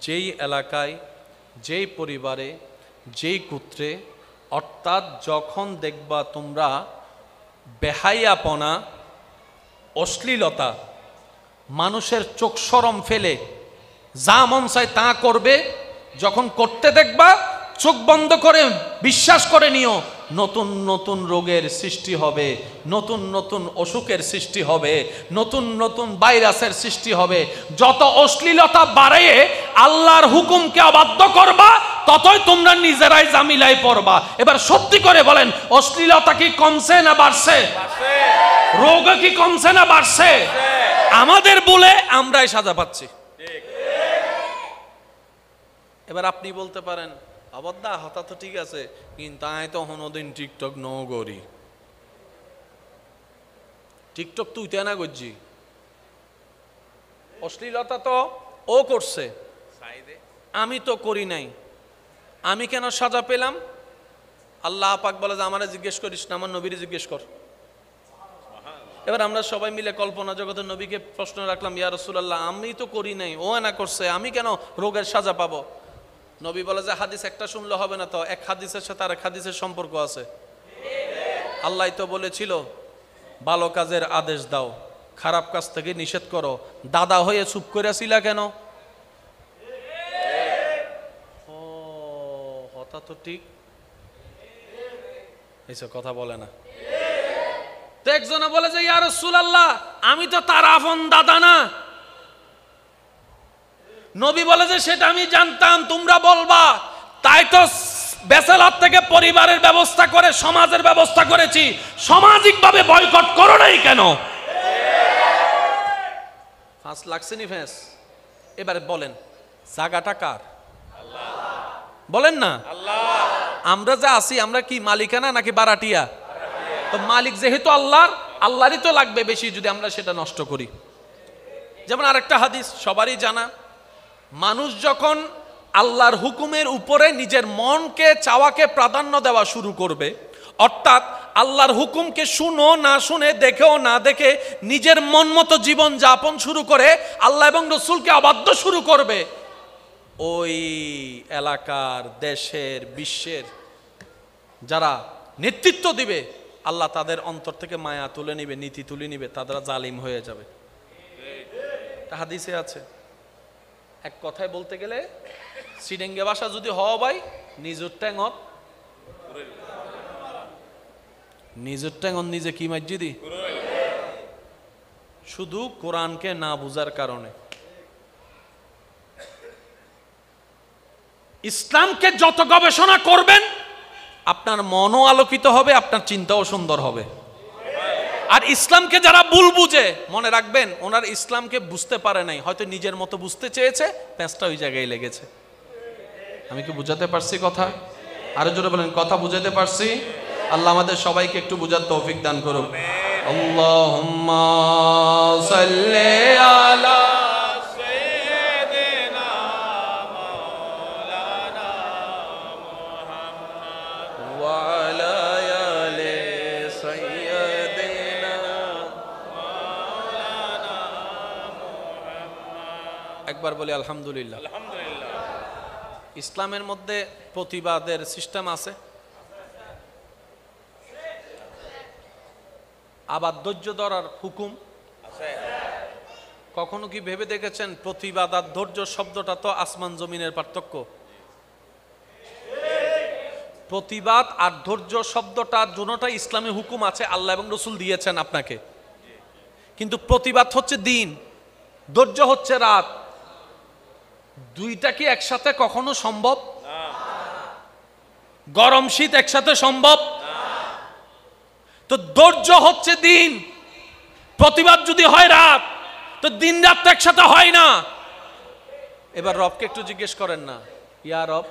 যেই এলাকায়, যেই পরিবারে, যেই গোত্রে, অর্থাৎ যখন দেখবা তোমরা বেহায়াপনা, অশ্লীলতা, মানুষের চোখ শরম ফেলে যা মন চায় তা করবে, যখন করতে দেখবা চোখ বন্ধ করে বিশ্বাস করে নিও নতুন নতুন রোগের সৃষ্টি হবে, নতুন নতুন অসুখের সৃষ্টি হবে, নতুন নতুন ভাইরাসের সৃষ্টি হবে। যত অশ্লীলতা বাড়িয়ে আল্লাহর হুকুমকে অবাধ্য করবা ততই তোমরা নিজেরাই জামিলায় পড়বা। এবার সত্যি করে বলেন, অশ্লীলতা কি কমছে না বাড়ছে? রোগ কি কমছে না বাড়ছে? আমাদের বলে আমরাই সাজা পাচ্ছি। এবার আপনি বলতে পারেন, আবদ্ধা হতা তো ঠিক আছে, কিন্তু আয় তো হনদিন টিকটক ন করি। টিকটক তুই তো না করছি, অশ্লীলতা তো ও করছে, আমি তো করি নাই, আমি কেন সাজা পেলাম? আল্লাহ পাক বলে যে আমারে জিজ্ঞেস করিস না, আমার নবীরে জিজ্ঞেস কর। এবার আমরা সবাই মিলে কল্পনা জগতের নবীকে প্রশ্ন রাখলাম, ইয়া রাসূলুল্লাহ আমি তো করি নাই, ও না করছে, আমি কেন রোগের সাজা পাবো? নবী বলে যে হাদিস একটা শুনলে হবে না তো, এক হাদিসের সাথে আরেক হাদিসের সম্পর্ক আছে। আল্লাহ তো বলেছিল ভালো কাজের আদেশ দাও, খারাপ কাজ থেকে নিষেধ করো। দাদা হয়ে চুপ করেছিলা কেন? ও হতা তো ঠিক, এইসব কথা বলে না তো। একজনে বলে যে ইয়া রাসূলুল্লাহ আমি তো তার আপন দাদা না। নবী বলে যে সেটা আমি জানতাম, তোমরা বলবা, তাই তো বেসালাত থেকে পরিবারের ব্যবস্থা করে সমাজের ব্যবস্থা করেছি। সামাজিকভাবে বয়কট করো নাই কেন? ফাঁস লাগছে নি ফেস? এবারে বলেন জায়গাটা কার? বলেন না। আমরা যা আছি আমরা কি মালিকানা নাকি বারাটিয়া? তো মালিক যেহেতু আল্লাহর, আল্লাহরই তো লাগবে বেশি যদি আমরা সেটা নষ্ট করি। যেমন আরেকটা হাদিস সবারই জানা, মানুষ যখন আল্লাহর হুকুমের উপরে নিজের মনকে চাওয়াকে প্রাধান্য দেওয়া শুরু করবে, অর্থাৎ আল্লাহর হুকুমকে শুনো না শুনে, দেখেও না দেখে নিজের মন মতো জীবন যাপন শুরু করে আল্লাহ এবং রসুলকে অবাধ্য শুরু করবে, ওই এলাকার, দেশের, বিশ্বের যারা নেতৃত্ব দিবে আল্লাহ তাদের অন্তর থেকে মায়া তুলে নিবে, নীতি তুলে নিবে, তারা জালিম হয়ে যাবে। হাদিসে আছে, এক কথায় বলতে গেলে সিডেঙ্গে ভাষা যদি হওয়া ভাই নিজের ট্যাঙত নিজে কি মসজিদি শুধু কোরআনকে না বুঝার কারণে। ইসলামকে যত গবেষণা করবেন আপনার মনও আলোকিত হবে, আপনার চিন্তাও সুন্দর হবে। আর ইসলামকে যারা ভুল বুঝে, মনে রাখবেন ওনার ইসলামকে বুঝতে পারে নাই, হয়তো নিজের মতো বুঝতে চেয়েছে, প্যাঁচটা ওই জায়গায় লেগেছে। আমি কি বুঝাতে পারছি কথা? আরো জোরে বলেন, কথা বুঝাতে পারছি? আল্লাহ আমাদের সবাইকে একটু বুঝার তৌফিক দান করুন। আল্লাহুম্মা সাল্লি আলা সাইয়্যিদিনা মাওলানা মুহাম্মদ ওয়া আলা আলি সাইয়্যিদিনা মাওলানা মুহাম্মদ। একবার বলি আলহামদুলিল্লাহ। আলহামদুলিল্লাহ। ইসলামের মধ্যে প্রতিবাদের সিস্টেম আছে, আবার ধৈর্য ধরার হুকুম আছে। কখনো কি ভেবে দেখেছেন প্রতিবাদ আর ধৈর্য শব্দটা তো আসমান জমিনের পার্থক্য? প্রতিবাদ আর ধৈর্য শব্দটার দুটোটা ইসলামে হুকুম আছে, আল্লাহ এবং রসুল দিয়েছেন আপনাকে। কিন্তু প্রতিবাদ হচ্ছে দিন, ধৈর্য হচ্ছে রাত। দুইটা কি একসাথে কখনো সম্ভব? গরম শীত একসাথে সম্ভব? তো ধৈর্য হচ্ছে দিন, প্রতিবাদ যদি হয় রাত, তো দিন রাত তো একসাথে হয় না। এবার রবকে একটু জিজ্ঞেস করেন না, ইয়া রব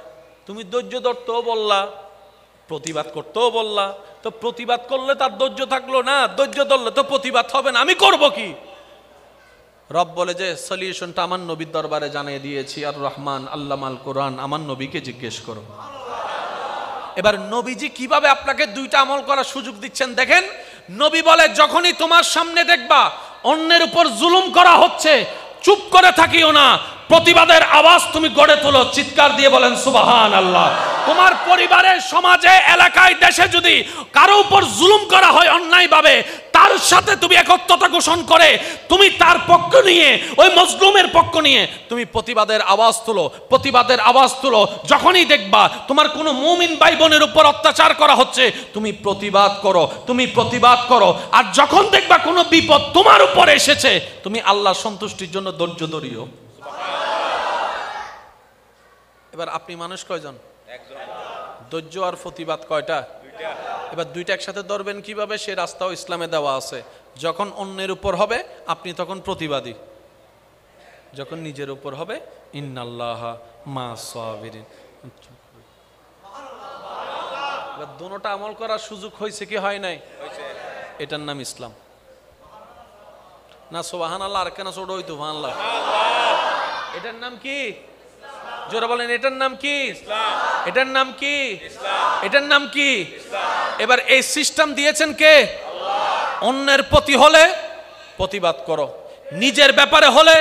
তুমি ধৈর্য ধরতেও বললা, প্রতিবাদ করতেও বললা, তো প্রতিবাদ করলে তার ধৈর্য থাকলো না, ধৈর্য ধরলে তো প্রতিবাদ হবে না, আমি করব কি? রব বলে যে সলিউশনটা আমার নবীর দরবারে জানিয়ে দিয়েছি, আর রহমান আল্লামাল কোরআন, আমার নবীকে জিজ্ঞেস করো। এবার নবীজি কিভাবে আপনাকে দুইটা আমল করার সুযোগ দিচ্ছেন দেখেন। নবী বলে যখনই তোমার সামনে দেখবা অন্যের উপর জুলুম করা হচ্ছে, চুপ করে থাকিও না, প্রতিবাদের আওয়াজ তুমি গড়ে তোলো, চিৎকার দিয়ে বলেন সুবহানাল্লাহ। তোমার পরিবারে, সমাজে, এলাকায়, দেশে যদি কারো উপর জুলুম করা হয় অন্যায়ভাবে, তার সাথে তুমি একত্রতা ঘোষণা করে তুমি তার পক্ষ নিয়ে, ওই মজলুমের পক্ষ নিয়ে তুমি প্রতিবাদের আওয়াজ তুলো, প্রতিবাদের আওয়াজ তুলো। যখনই দেখবা তোমার কোনো মুমিন ভাই বোনের উপর অত্যাচার করা হচ্ছে, তুমি প্রতিবাদ করো, তুমি প্রতিবাদ করো। আর যখন দেখবা কোনো বিপদ তোমার উপরে এসেছে, তুমি আল্লাহর সন্তুষ্টির জন্য ধৈর্য ধরিও। এবার আপনি মানুষ কয়জন? ধৈর্য আর প্রতিবাদ কয়টা? এবার দুইটা একসাথে ধরবেন কিভাবে, সে রাস্তাও ইসলামে দেওয়া আছে। যখন অন্যের উপর হবে আপনি তখন প্রতিবাদী, যখন নিজের উপর হবে ইন্নাল্লাহা মা'আস সাবিরিন। এবার দুটোটা আমল করার সুযোগ হয়েছে কি হয় নাই? এটার নাম ইসলাম না? সুবহানাল্লাহ। আর কেন ছোট হইতো সুবহানাল্লাহ। এটার নাম কি? জোরে বলেন, এটার নাম কি? ইসলাম। এটার নাম কি? ইসলাম। এটার নাম কি? ইসলাম। এবার এই সিস্টেম দিয়েছেন কে? আল্লাহ। অন্যের প্রতি হলে প্রতিবাদ করো, নিজের ব্যাপারে হলে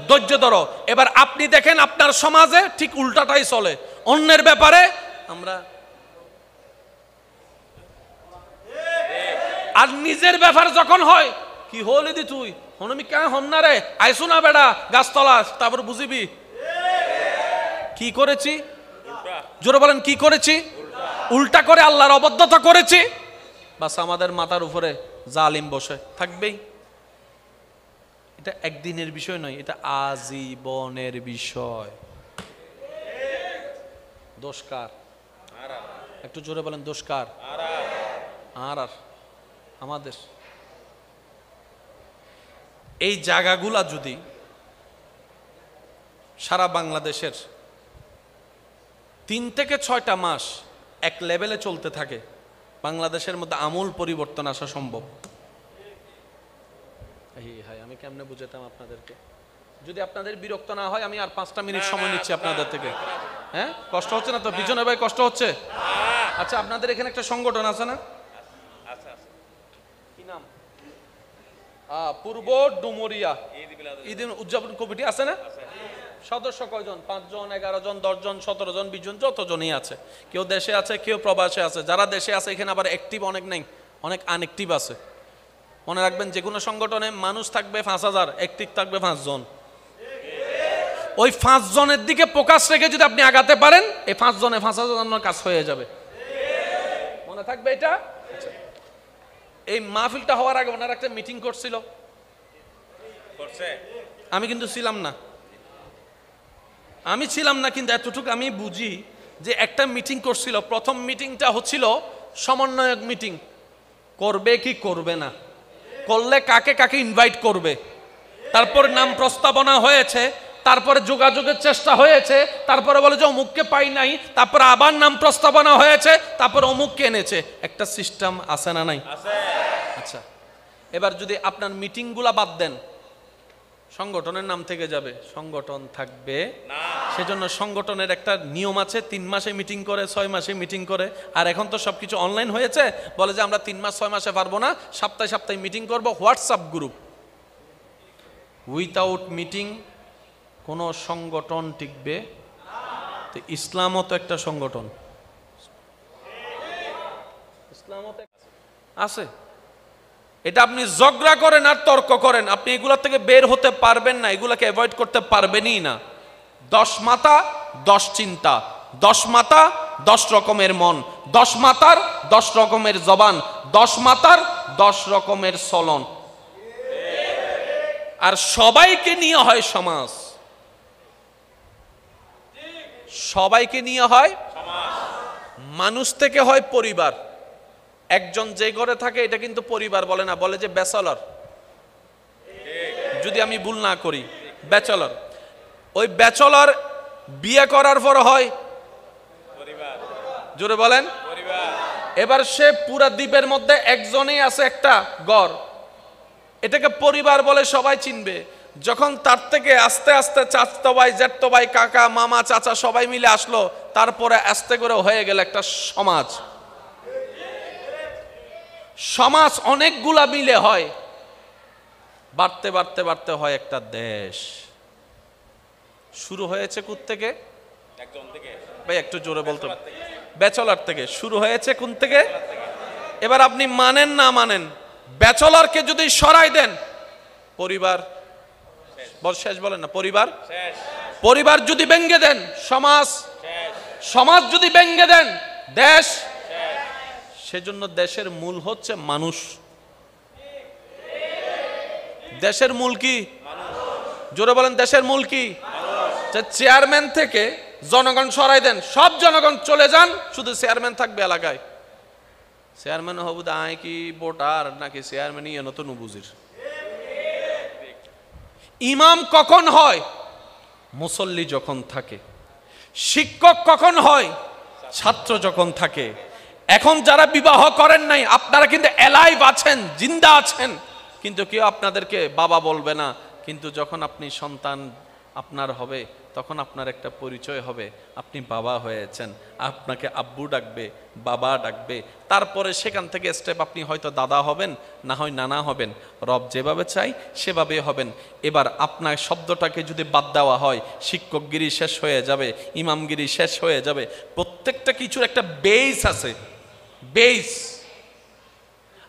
ধৈর্য ধরো। এবার আপনি দেখেন আপনার সমাজে ঠিক উল্টাটাই চলে। অন্যের ব্যাপারে আমরা, আর নিজের ব্যাপার যখন হয়, কি হলি দি তুই হনমি কেন হন না রে, আইসু না বেড়া গাছতলা, তারপর বুঝিবি কি করেছি। জোরে বলেন কি করেছি? উল্টা করে আল্লাহর অবাধ্যতা করেছি, বাস আমাদের মাথার উপরে জালিম বসে থাকবেই। এটা একদিনের বিষয় নয়, এটা আজীবনের বিষয়। দোষ কার? একটু জোরে বলেন, দোষ কার? আর আমাদের। এই জায়গাগুলা যদি সারা বাংলাদেশের 3 থেকে 6টা মাস এক লেভেলে চলতে থাকে, বাংলাদেশের মধ্যে আমূল পরিবর্তন আসা সম্ভব। আমি কেমনে বুঝাতাম আপনাদেরকে? যদি আপনাদের বিরক্ত না হয় আমি আর 5টা মিনিট সময় নিচ্ছি আপনাদের থেকে। হ্যাঁ, কষ্ট হচ্ছে না তো? পিছনে ভাই কষ্ট হচ্ছে? আচ্ছা, আপনাদের এখানে একটা সংগঠন আছে না? কি নাম? পূর্ব ডুমুরিয়া ঈদ উদযাপন কমিটি আছে না? সদস্য কয়জন? 5 জন, 11 জন, 10 জন, 17 জন, 20 জন, যতজনই আছে। কেউ দেশে আছে, কেউ প্রবাসে আছে। যারা দেশে আছে এখানে আবার অ্যাক্টিভ অনেক নেই, অনেক আনঅ্যাক্টিভ আছে। মনে রাখবেন, যে কোনো সংগঠনে মানুষ থাকবে 5000, অ্যাক্টিভ থাকবে 5 জন। ওই 5 জনের দিকে ফোকাস রেখে যদি আপনি আগাতে পারেন, এই 5 জনে 5,000 জনের কাজ হয়ে যাবে। মনে থাকবে এটা। এই মাহফিলটা হওয়ার আগে ওনারা একটা মিটিং করছিল, আমি কিন্তু ছিলাম না, কিন্তু এতটুকু আমি বুঝি যে একটা মিটিং করছিল। প্রথম মিটিংটা হচ্ছিল সমন্বয়ক মিটিং, করবে কি করবে না, করলে কাকে কাকে ইনভাইট করবে, তারপর নাম প্রস্তাবনা হয়েছে, তারপরে যোগাযোগের চেষ্টা হয়েছে, তারপরে বলে যে অমুককে পাই নাই, তারপরে আবার নাম প্রস্তাবনা হয়েছে, তারপর অমুককে এনেছে। একটা সিস্টেম আছে না নাই? আচ্ছা, এবার যদি আপনার মিটিংগুলা বাদ দেন, সংগঠনের নাম থেকে যাবে, সংগঠন থাকবে না। সেজন্য সংগঠনের একটা নিয়ম আছে, 3 মাসে মিটিং করে, 6 মাসে মিটিং করে। আর এখন তো সবকিছু অনলাইন হয়েছে, বলে যে আমরা 3 মাস 6 মাসে পারবো না, সপ্তাহে সপ্তাহে মিটিং করব। WhatsApp group. উইথাউট মিটিং কোনো সংগঠন টিকবে তো। ইসলামও তো একটা সংগঠন, ইসলামও আছে। এটা আপনি ঝগড়া করেন আর তর্ক করেন, আপনি এগুলোর থেকে বের হতে পারবেন না, এগুলোকে অ্যাভয়েড করতে পারবেনই না। 10 মাথা 10 চিন্তা, 10 মাথা 10 রকমের মন, 10 মাথার 10 রকমের জবান, 10 মাথার 10 রকমের চলন। আর সবাইকে নিয়ে হয় সমাজ, সবাইকে নিয়ে হয় মানুষ থেকে হয় পরিবার। একজন যে ঘরে থাকে এটা কিন্তু পরিবার বলে না, বলে যে ব্যাচেলর, যদি আমি ভুল না করি, ব্যাচেলর। ওই ব্যাচেলর বিয়ে করার পর হয় পরিবার, জোরে বলেন পরিবার। এবার সে পুরা দ্বীপের মধ্যে একজনেই আছে একটা ঘর, এটাকে পরিবার বলে, সবাই চিনবে। যখন তার থেকে আস্তে আস্তে চাচতো ভাই, জ্যাঠতো ভাই, কাকা, মামা, চাচা সবাই মিলে আসলো, তারপরে আস্তে করে হয়ে গেল একটা সমাজ। সমাজ অনেকগুলা মিলে হয়, বাড়তে বাড়তে বাড়তে হয় একটা দেশ। শুরু হয়েছে কোথ থেকে? একজন থেকে। ভাই একটু জোরে বলতে, ব্যাচেলর থেকে শুরু হয়েছে। কোন থেকে? এবার আপনি মানেন না মানেন, ব্যাচেলরকে যদি সরাই দেন, পরিবার শেষ, বলেন না পরিবার শেষ। পরিবার যদি ভেঙে দেন, সমাজ শেষ। সমাজ যদি ভেঙে দেন, দেশ শেষ। সেজন্য দেশের মূল হচ্ছে মানুষ। দেশের মূল কি? জোরে বলেন, দেশের মূল কি? চেয়ারম্যান থেকে জনগণ সরাই দেন, সব জনগণ চলে যান, শুধু চেয়ারম্যান থাকবে এলাকায়। চেয়ারম্যান হবু দায় কি ভোটার নাকি চেয়ারম্যানই নতুন বুঝির। ইমাম কখন হয়? মুসল্লি যখন থাকে। শিক্ষক কখন হয়? ছাত্র যখন থাকে। এখন যারা বিবাহ করেন নাই, আপনারা কিন্তু এলাইভ আছেন, জিন্দা আছেন, কিন্তু কেউ আপনাদেরকে বাবা বলবে না। কিন্তু যখন আপনি সন্তান আপনার হবে, তখন আপনার একটা পরিচয় হবে, আপনি বাবা হয়েছেন, আপনাকে আব্বু ডাকবে, বাবা ডাকবে। তারপরে সেখান থেকে স্টেপ, আপনি হয়তো দাদা হবেন, না হয় নানা হবেন। রব যেভাবে চাই সেভাবে হবেন। এবার আপনার শব্দটাকে যদি বাদ দেওয়া হয়, শিক্ষকগিরি শেষ হয়ে যাবে, ইমামগিরি শেষ হয়ে যাবে। প্রত্যেকটা কিছুর একটা বেস আছে, বেস।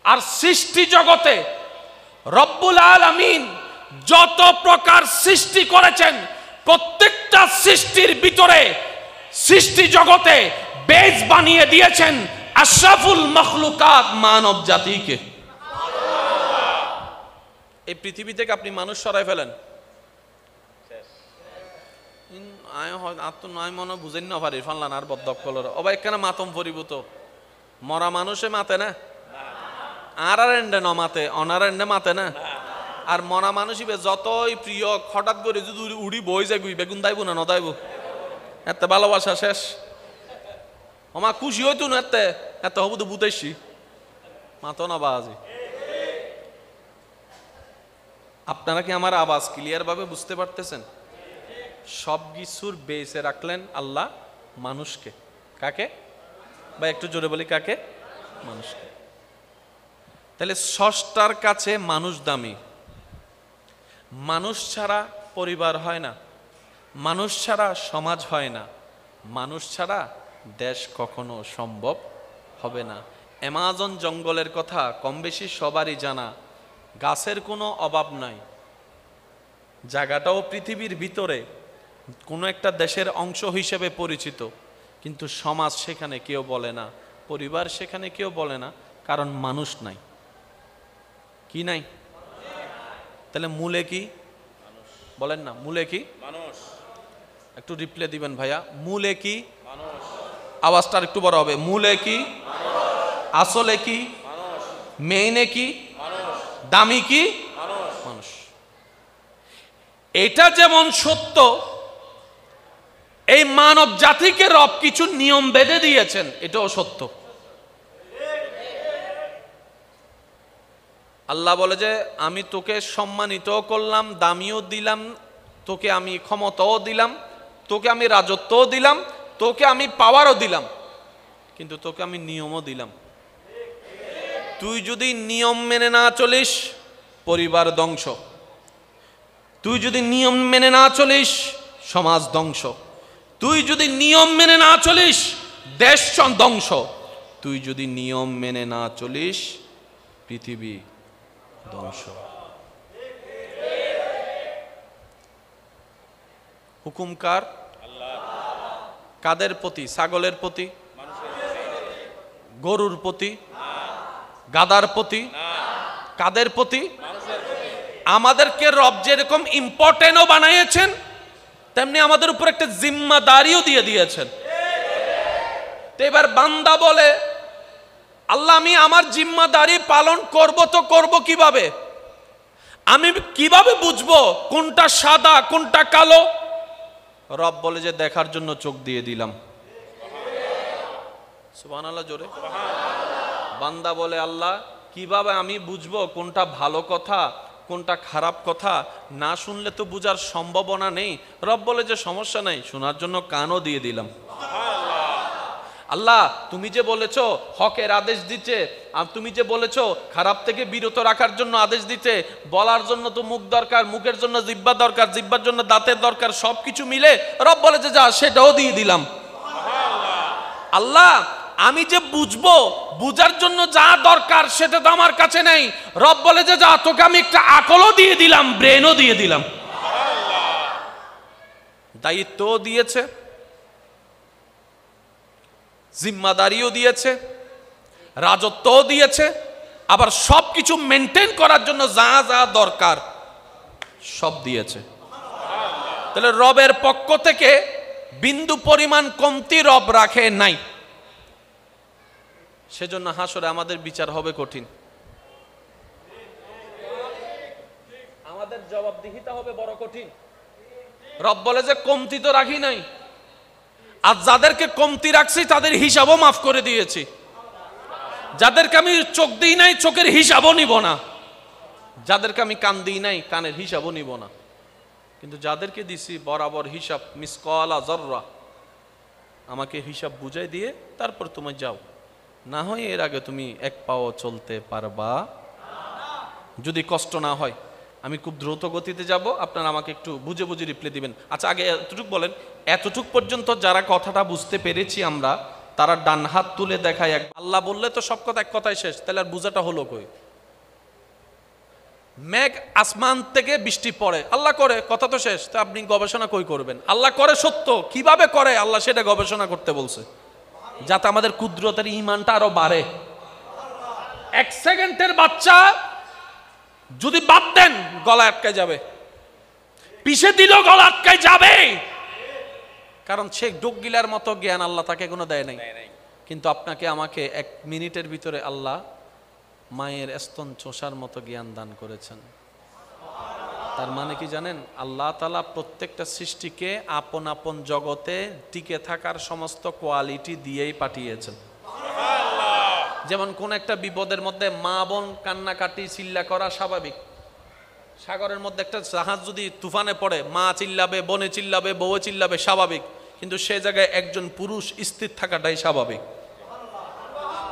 আর সৃষ্টি জগতে রব্বুল আলামিন যত প্রকার সৃষ্টি করেছেন, প্রত্যেকটা সৃষ্টির ভিতরে, সৃষ্টি জগতে বেজ বানিয়ে দিয়েছেন আশরাফুল মখলুকাত, মানব জাতিকে। এই পৃথিবী থেকে আপনি মানুষ সরাই ফেলেন, মনে বুঝেন না পারি ফানলান আর বদ্ধকলর অবাই কেন মাতম পরিভূত। মরা মানুষে মাতে না, আর এন্ডে ন মাতে, অনার এন্ডে মাতে না। আর মরা মানুষই যতই প্রিয়, হঠাৎ করে যদি উড়ি বই যায়, গুই বেগুন দাইব না নদাইব, এত ভালোবাসা শেষ। আমার খুশি হইতো না, এত হবু তো বুঝাইছি মাতো না বাজি। আপনারা কি আমার আওয়াজ ক্লিয়ার ভাবে বুঝতে পারতেছেন? সব কিছুর বেসে রাখলেন আল্লাহ মানুষকে। কাকে? বা একটু জোরে বলি, কাকে? মানুষকে। তাহলে স্রষ্টার কাছে মানুষ দামি। মানুষ ছাড়া পরিবার হয় না, মানুষ ছাড়া সমাজ হয় না, মানুষ ছাড়া দেশ কখনো সম্ভব হবে না। অ্যামাজন জঙ্গলের কথা কম বেশি সবারই জানা। গাছের কোনো অভাব নাই, জায়গাটাও পৃথিবীর ভিতরে, কোনো একটা দেশের অংশ হিসেবে পরিচিত, কিন্তু সমাজ সেখানে কেউ বলে না, পরিবার সেখানে কেউ বলে না, কারণ মানুষ নাই। কি নাই? তাহলে মূলে কি? বলেন না, মূলে কি? মানুষ। একটু রিপ্লে দিবেন ভাইয়া, মূলে কি? মানুষ। আওয়াজটা একটু বড় হবে, মূলে কি? আসলে কি? মেইনে কি? দামি কি? মানুষ। এটা যেমন সত্য, এই মানব জাতিকে রব কিছু নিয়ম বেঁধে দিয়েছেন, এটাও সত্য। আল্লাহ বলে যে আমি তোকে সম্মানিত করলাম, দামিও দিলাম, তোকে আমি ক্ষমতাও দিলাম, তোকে আমি রাজত্বও দিলাম, তোকে আমি পাওয়ারও দিলাম, কিন্তু তোকে আমি নিয়মও দিলাম। তুই যদি নিয়ম মেনে না চলিস, পরিবার ধ্বংস। তুই যদি নিয়ম মেনে না চলিস, সমাজ ধ্বংস। তুই যদি নিয়ম মেনে না চলিস, দেশ ধ্বংস। তুই যদি নিয়ম মেনে না চলিস, পৃথিবী ধ্বংস। হুকুম কার? কাদের প্রতি? ছাগলের প্রতি, গরুর প্রতি, গাদার প্রতি? কাদের প্রতি? আমাদেরকে রব যেরকম ইম্পর্টেন্টও বানিয়েছেন, তেমনি আমাদের উপর একটা জিম্মাদারিও দিয়ে দিয়েছেন। তো এবার বান্দা বলে, আল্লাহ আমি আমার জিম্মাদারি পালন করব, তো করব কিভাবে? আমি কিভাবে বুঝবো কোনটা সাদা কোনটা কালো? রব বলে যে দেখার জন্য চোখ দিয়ে দিলাম। সুবহানাল্লাহ জোরে। বান্দা বলে, আল্লাহ কিভাবে আমি বুঝবো কোনটা ভালো কথা কোনটা খারাপ কথা? না শুনলে তো বুঝার সম্ভাবনা নেই। রব বলে যে সমস্যা নাই, শোনার জন্য কানও দিয়ে দিলাম। আল্লাহ তুমি যে বলেছো হকের আদেশ দিতে, আর তুমি যে বলেছো খারাপ থেকে বিরত রাখার জন্য আদেশ দিতে, বলার জন্য তো মুখ দরকার, মুখের জন্য জিহ্বা দরকার, জিহ্বার জন্য দাঁতের দরকার, সবকিছু মিলে রব বলে যে যা, সেটাও দিয়ে দিলাম। আল্লাহ আমি যে বুঝবো, বুঝার জন্য যা দরকার সেটা তো আমার কাছে নেই। রব বলে যে যা, তোকে আমি একটা আকলও দিয়ে দিলাম, ব্রেনও দিয়ে দিলাম। দায়িত্বও দিয়েছে, জিম্মাদারিও দিয়েছে, রাজত্বও দিয়েছে, আবার সবকিছু মেনটেন করার জন্য যা যা দরকার সব দিয়েছে। তাহলে রবের পক্ষ থেকে বিন্দু পরিমাণ কমতি রব রাখে নাই। সেজন্য হাসরে আমাদের বিচার হবে কঠিন, আমাদের জবাবদিহিতা হবে বড় কঠিন। রব বলে যে কমতি তো রাখি নাই, আর যাদেরকে কমতি রাখছি তাদের হিসাবও মাফ করে দিয়েছি। যাদেরকে আমি চোখ দিই নাই, চোখের হিসাবও নিব না। যাদেরকে আমি কান দিই নাই, কানের হিসাবও নিব না। কিন্তু যাদেরকে দিছি বরাবর হিসাব, মিসকালা যাররা, আমাকে হিসাব বুঝাই দিয়ে তারপর তুমি যাও, না হয় এর আগে তুমি এক পাও চলতে পারবা। যদি কষ্ট না হয়, আমি খুব দ্রুত গতিতে যাব, আপনারা আমাকে একটু বুঝে বুঝে রিপ্লে দিবেন। আচ্ছা আগে এতটুক বলেন, এতটুক পর্যন্ত যারা কথাটা বুঝতে পেরেছি আমরা, তারা ডান হাত তুলে দেখায়। আল্লাহ বললে তো সব কথা এক কথায় শেষ, তাহলে আর বুঝাটা হলো কই? মেঘ আসমান থেকে বৃষ্টি পড়ে, আল্লাহ করে, কথা তো শেষ। তা আপনি গবেষণা কই করবেন? আল্লাহ করে সত্য, কিভাবে করে আল্লাহ সেটা গবেষণা করতে বলছে, যাতে আমাদের কুদরতের ঈমানটা আরো বাড়ে। এক সেকেন্ডের বাচ্চা যদি বাদ দেন গলা আটকায় যাবে, পিছে দিল গলা আটকায় যাবে, কারণ সে ডোক গিলার মতো জ্ঞান আল্লাহ তাকে কোনো দেয় নাই। কিন্তু আপনাকে আমাকে এক মিনিটের ভিতরে আল্লাহ মায়ের স্তন চোষার মতো জ্ঞান দান করেছেন। তার মানে কি জানেন? আল্লাহ তাআলা প্রত্যেকটা সৃষ্টিকে আপন আপন জগতে টিকে থাকার সমস্ত কোয়ালিটি দিয়েই পাঠিয়েছেন। যেমন কোন একটা বিপদের মধ্যে মা বোন কান্নাকাটি চিল্লা করা স্বাভাবিক। সাগরের মধ্যে একটা জাহাজ যদি তুফানে পড়ে, মা চিল্লাবে, বোনে চিল্লাবে, বউ চিল্লাবে, স্বাভাবিক। কিন্তু সে জায়গায় একজন পুরুষ স্থির থাকাটাই স্বাভাবিক,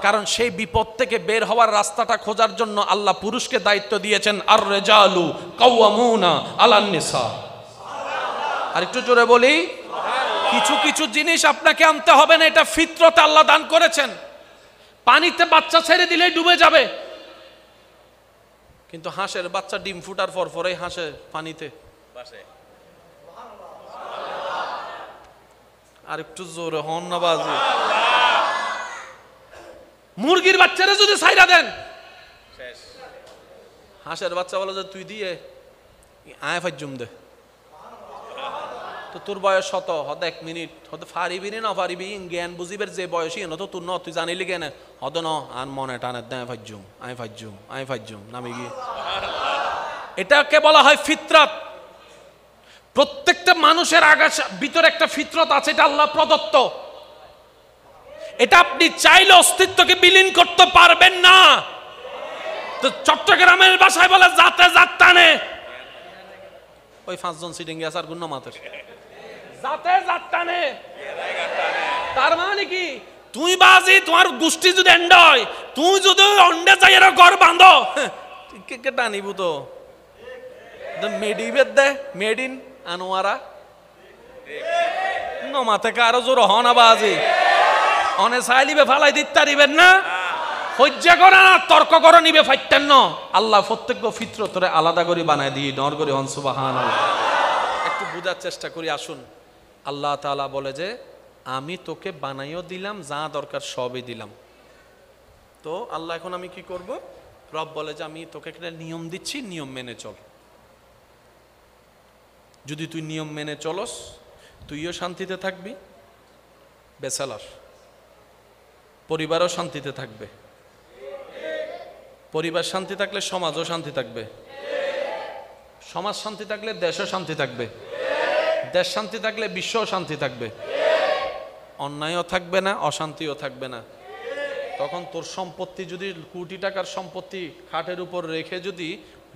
কারণ সেই বিপদ থেকে বের হওয়ার রাস্তাটা খোঁজার জন্য আল্লাহ পুরুষকে দায়িত্ব দিয়েছেন, আর রিজালু কাওয়ামুনা আলান নিসা। আর একটু জোরে বলি, কিছু কিছু জিনিস আপনাকে আনতে হবে না, এটা ফিতরতে আল্লাহ দান করেছেন। পানিতে বাচ্চা ছেড়ে দিলেই ডুবে যাবে, কিন্তু হাঁসের বাচ্চা ডিম ফুটার পর পরেই হাঁসে পানিতে বাসে। আর একটু জোরে হন না বাজি। মুরগির বাচ্চারা যদি ছাইরা দেন, হাঁসের বাচ্চা বলে যে তুই দিয়ে আয় ফাইজুম দে, তো তোর বয়স শত হদ 1 মিনিট হতে ফারিবি না ফারিবি জ্ঞান বুঝিবের যে বয়সী ন তো তুই ন তুই জানিলি কেন হদ ন আর মনে টানে দেয় ফাইজুম আয় ফাইজুম আয় ফাইজুম নামে গিয়ে। এটাকে বলা হয় ফিতরাত। প্রত্যেকটা মানুষের ভিতরে একটা ফিতরত আছে, এটা আল্লাহ প্রদত্ত। এটা আপনি চাইলে অস্তিত্বকে বিলীন করতে পারবেন না। তো চট্টগ্রামের ভাষায় বলে জাতে জাত টানে, ওই 5 জন সিটিং গেছে আর গুণ মাতের জাতে জাত টানে। তার মানে কি তুই বাজি তোমার গোষ্ঠী যদি এন্ড হয়, তুই যদি অন্ডে যাই এর ঘর বাঁধো কে টানিব তো মেডিবেদ দে মেড ইন আনোয়ারা নমাতে কারো জোর হনা বাজি অনে চাইলিবে ফালাই দিতে পারিবেন না। হজ্জা করা না তর্ক করা নিবে ফাইতেন না। আল্লাহ প্রত্যেক ফিতরতরে আলাদা করে বানায় দিয়ে নর করে হন সুবহানাল্লাহ। একটু বোঝার চেষ্টা করি আসুন। আল্লাহ তাআলা বলে যে আমি তোকে বানাইও দিলাম, যা দরকার সবই দিলাম। তো আল্লাহ এখন আমি কি করব? রব বলে যে আমি তোকে একটা নিয়ম দিচ্ছি, নিয়ম মেনে চল। যদি তুই নিয়ম মেনে চলস তুইও শান্তিতে থাকবি, বেচালার পরিবারও শান্তিতে থাকবে। পরিবার শান্তি থাকলে সমাজও শান্তি থাকবে, সমাজ শান্তি থাকলে দেশও শান্তি থাকবে, দেশ শান্তি থাকলে বিশ্বও শান্তি থাকবে। অন্যায়ও থাকবে না, অশান্তিও থাকবে না। তখন তোর সম্পত্তি যদি কোটি টাকার সম্পত্তি খাটের উপর রেখে যদি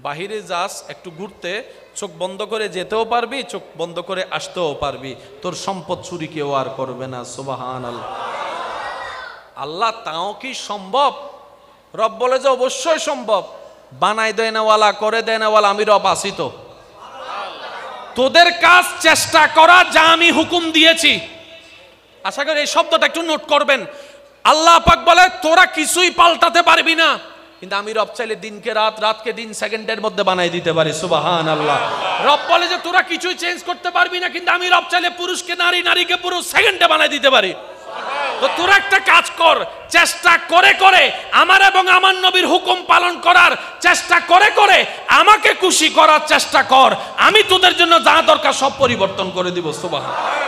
বাহিরে যাস একটু ঘুরতে, চোখ বন্ধ করে যেতেও পারবি, চোখ বন্ধ করে আসতেও পারবি, তোর সম্পদ চুরি কেউ আর করবে না। সুবহানাল্লাহ। আল্লাহ তাও কি সম্ভব? রব বলে যে অবশ্যই সম্ভব। বানাই দেয় নাওয়ালা, করে দেয় নাওয়ালা, আমি রব আছি। তো তোদের কাজ চেষ্টা করা, যা আমি হুকুম দিয়েছি। আশা করি এই শব্দটা একটু নোট করবেন। আল্লাহ পাক বলে তোরা কিছুই পাল্টাতে পারবি না, কিন্তু আমি রব চাইলে দিনকে রাত, রাতকে দিন সেকেন্ডের মধ্যে বানাই দিতে পারি। সুবহানাল্লাহ। রব বলে যে তোরা কিছুই চেঞ্জ করতে পারবি না, কিন্তু আমি রব চাইলে পুরুষকে নারী, নারীকে পুরুষ সেকেন্ডে বানাই দিতে পারি। তো তোরা একটা কাজ কর, চেষ্টা করে করে আমার এবং আমার নবীর হুকুম পালন করার চেষ্টা করে করে আমাকে খুশি করার চেষ্টা কর। আমি তোদের জন্য যা দরকার সব পরিবর্তন করে দিব। সুবহানাল্লাহ।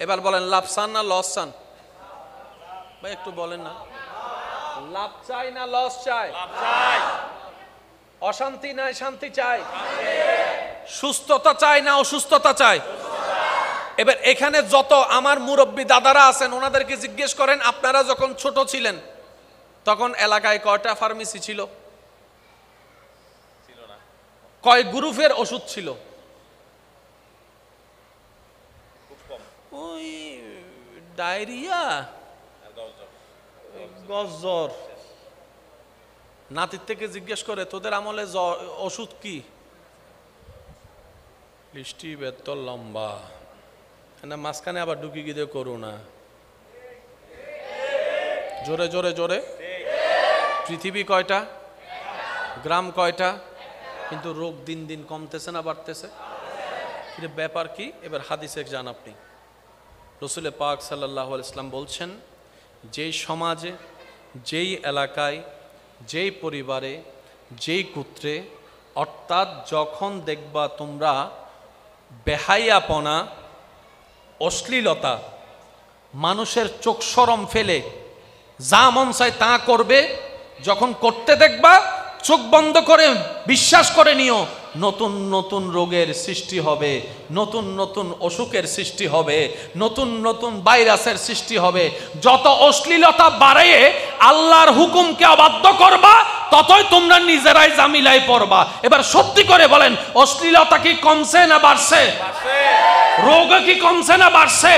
এবার বলেন লাভ চান না লস চান? ভাই একটু বলেন না, লাভ চাই না লস চাই? অশান্তি নাই শান্তি চাই? সুস্থতা চাই না অসুস্থতা চাই? এবার এখানে যত আমার মুরব্বী দাদারা আছেন ওনাদেরকে জিজ্ঞেস করেন, আপনারা যখন ছোট ছিলেন তখন এলাকায় কয়টা ফার্মেসি ছিল? কয় গ্রুপের ওষুধ ছিল? ওই ডায়রিয়া, জ্বর। নাতির থেকে জিজ্ঞেস করে তোদের আমলে ওষুধ কি? লিস্টি বেত লম্বা, মাঝখানে আবার ঢুকি গিয়ে করোনা। জোরে জোরে জোরে। পৃথিবী কয়টা? গ্রাম কয়টা? কিন্তু রোগ দিন দিন কমতেছে না বাড়তেছে? ব্যাপার কি? এবার হাদিসে যান আপনি। রসুল পাক সাল্লাল্লাহু আলাইহি ওয়াসাল্লাম বলছেন, যেই সমাজে, যেই এলাকায়, যেই পরিবারে, যেই গোত্রে, অর্থাৎ যখন দেখবা তোমরা বেহাইয়াপনা, অশ্লীলতা, মানুষের চোখ শরম ফেলে যা মন চায় তা করবে, যখন করতে দেখবা চোখ বন্ধ করে বিশ্বাস করে নিও নতুন নতুন রোগের সৃষ্টি হবে, নতুন নতুন অসুখের সৃষ্টি হবে, নতুন নতুন ভাইরাসের সৃষ্টি হবে। যত অশ্লীলতা বাড়িয়ে আল্লাহর হুকুমকে অবাধ্য করবা ততই তোমরা নিজেরাই জামিলায় পড়বা। এবার সত্যি করে বলেন, অশ্লীলতা কি কমছে না বাড়ছে? রোগ কি কমছে না বাড়ছে?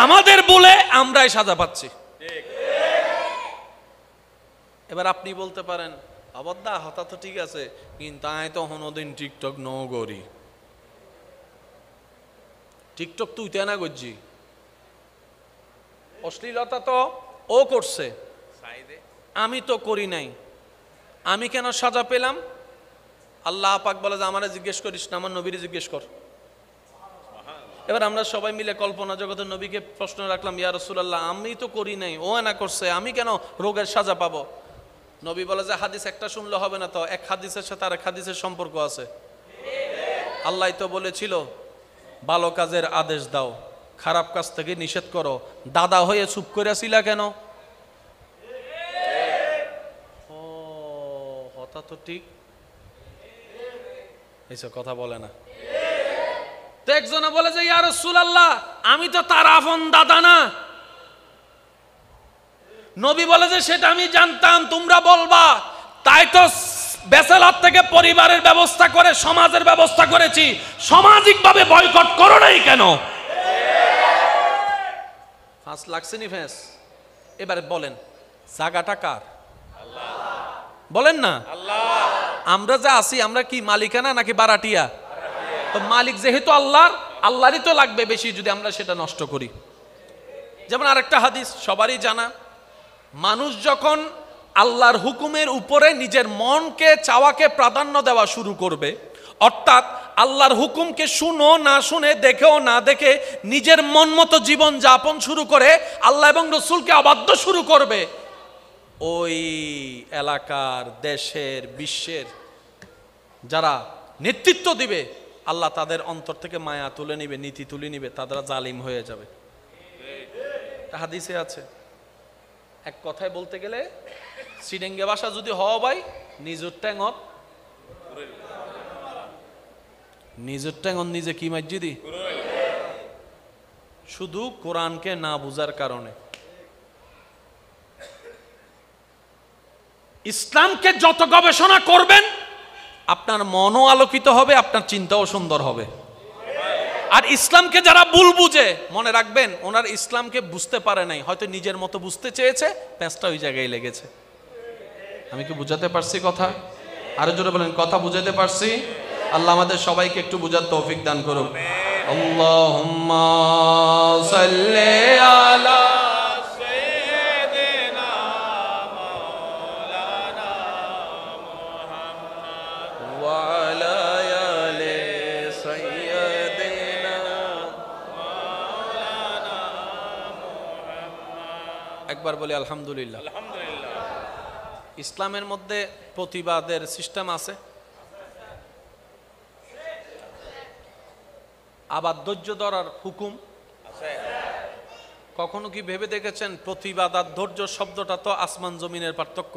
আমাদের বলে আমরাই সাজা পাচ্ছি। এবার আপনি বলতে পারেন, আবদ্ধা হতা তো ঠিক আছে, কিন্তু আমি তো কোনোদিন টিকটক ন করি। টিকটক তুই তেনা করছি, অশ্লীলতা তো ও করছে, আমি তো করি নাই, আমি কেন সাজা পেলাম? আল্লাহ পাক বলে যে আমারে জিজ্ঞেস করিস না, আমার নবীরে জিজ্ঞেস কর। এবার আমরা সবাই মিলে কল্পনা জগতের নবীকে প্রশ্ন রাখলাম, ইয়া রাসূলুল্লাহ আমি তো করি নাই, ও না করছে, আমি কেন রোগের সাজা পাবো? নবী বলে যে হাদিস একটা শুনলে হবে না, তো এক হাদিসের সাথে আরেক হাদিসের সম্পর্ক আছে। আল্লাহ তো বলেছিল ভালো কাজের আদেশ দাও, খারাপ কাজ থেকে নিষেধ করো। দাদা হয়ে চুপ করে ছিলা কেন? ও হঠাৎ তো ঠিক এইসব কথা বলে না। তো একজনে বলে যে ইয়া রাসূলুল্লাহ আমি তো তার আপন দাদা না। নবী বলে যে সেটা আমি জানতাম, তোমরা বলবা, তাই তো বেসালাত থেকে পরিবারের ব্যবস্থা করে সমাজের ব্যবস্থা করেছি, সামাজিকভাবে বয়কট করো নাই কেন? ফাঁস লাগছে নি ফেস? এবারে বলেন জায়গাটা কার? বলেন না। আমরা যা আছি আমরা কি মালিকানা নাকি বারাটিয়া? তো মালিক যেহেতু আল্লাহর, আল্লাহরই তো লাগবে বেশি যদি আমরা সেটা নষ্ট করি। যেমন আরেকটা হাদিস সবারই জানা, মানুষ যখন আল্লাহর হুকুমের উপরে নিজের মনকে চাওয়াকে প্রাধান্য দেওয়া শুরু করবে, অর্থাৎ আল্লাহর হুকুমকে শুনো না শুনে দেখেও না দেখে নিজের মন মতো জীবন যাপন শুরু করে আল্লাহ এবং রসুলকে অবাধ্য শুরু করবে, ওই এলাকার, দেশের, বিশ্বের যারা নেতৃত্ব দিবে আল্লাহ তাদের অন্তর থেকে মায়া তুলে নিবে, নীতি তুলে নিবে, তারা জালিম হয়ে যাবে। হাদিসে আছে। এক কথায় বলতে গেলে সিডেঙ্গে ভাষা যদি হওয়া ভাই নিজের ট্যাঙত নিজে কি মসজিদি, শুধু কোরআনকে না বুঝার কারণে। ইসলামকে যত গবেষণা করবেন আপনার মনও আলোকিত হবে, আপনার চিন্তাও সুন্দর হবে। আর ইসলামকে যারা ভুল বুঝে, মনে রাখবেন ওনার ইসলামকে বুঝতে পারে নাই, হয়তো নিজের মতো বুঝতে চেয়েছে, প্যাঁচটা ওই জায়গায় লেগেছে। আমি কি বুঝাতে পারছি কথা? আরো জোরে বলেন কথা বুঝাতে পারছি? আল্লাহ আমাদের সবাইকে একটু বুঝার তৌফিক দান করুন। আল্লাহুম্মা সাল্লি আলা সাইয়্যিদিনা মাওলানা মুহাম্মদ ওয়া আলা আলি সাইয়্যিদিনা মাওলানা মুহাম্মদ। একবার বলি আলহামদুলিল্লাহ। আলহামদুলিল্লাহ। ইসলামের মধ্যে প্রতিবাদের সিস্টেম আছে, আবার ধৈর্য ধরার হুকুম আছে। কখনো কি ভেবে দেখেছেন প্রতিবাদ আর ধৈর্য শব্দটা তো আসমান জমিনের পার্থক্য?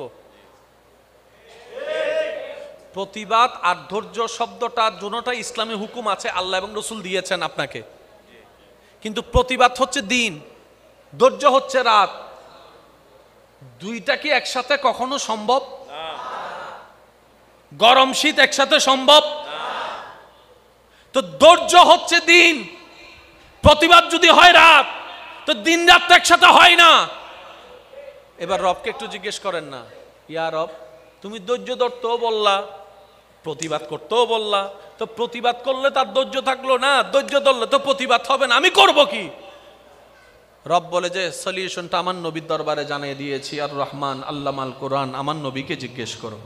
প্রতিবাদ আর ধৈর্য শব্দটা দুটোটাই ইসলামী হুকুম আছে, আল্লাহ এবং রসুল দিয়েছেন আপনাকে। কিন্তু প্রতিবাদ হচ্ছে দিন, ধৈর্য হচ্ছে রাত। দুইটা কি একসাথে কখনো সম্ভব? গরম শীত একসাথে সম্ভব? তো ধৈর্য হচ্ছে দিন, প্রতিবাদ যদি হয় রাত, তো দিন রাত তো একসাথে হয় না। এবার রবকে একটু জিজ্ঞেস করেন না, ইয়া রব তুমি ধৈর্য ধরতেও বললা, প্রতিবাদ করতেও বললা, তো প্রতিবাদ করলে তার ধৈর্য থাকলো না, ধৈর্য ধরলে তো প্রতিবাদ হবে না, আমি করব কি? রব বলে যে সলিউশনটা আমার নবীর দরবারে জানিয়ে দিয়েছি, আর রহমান আল্লামাল কোরআন, আমার নবীকে জিজ্ঞেস করো।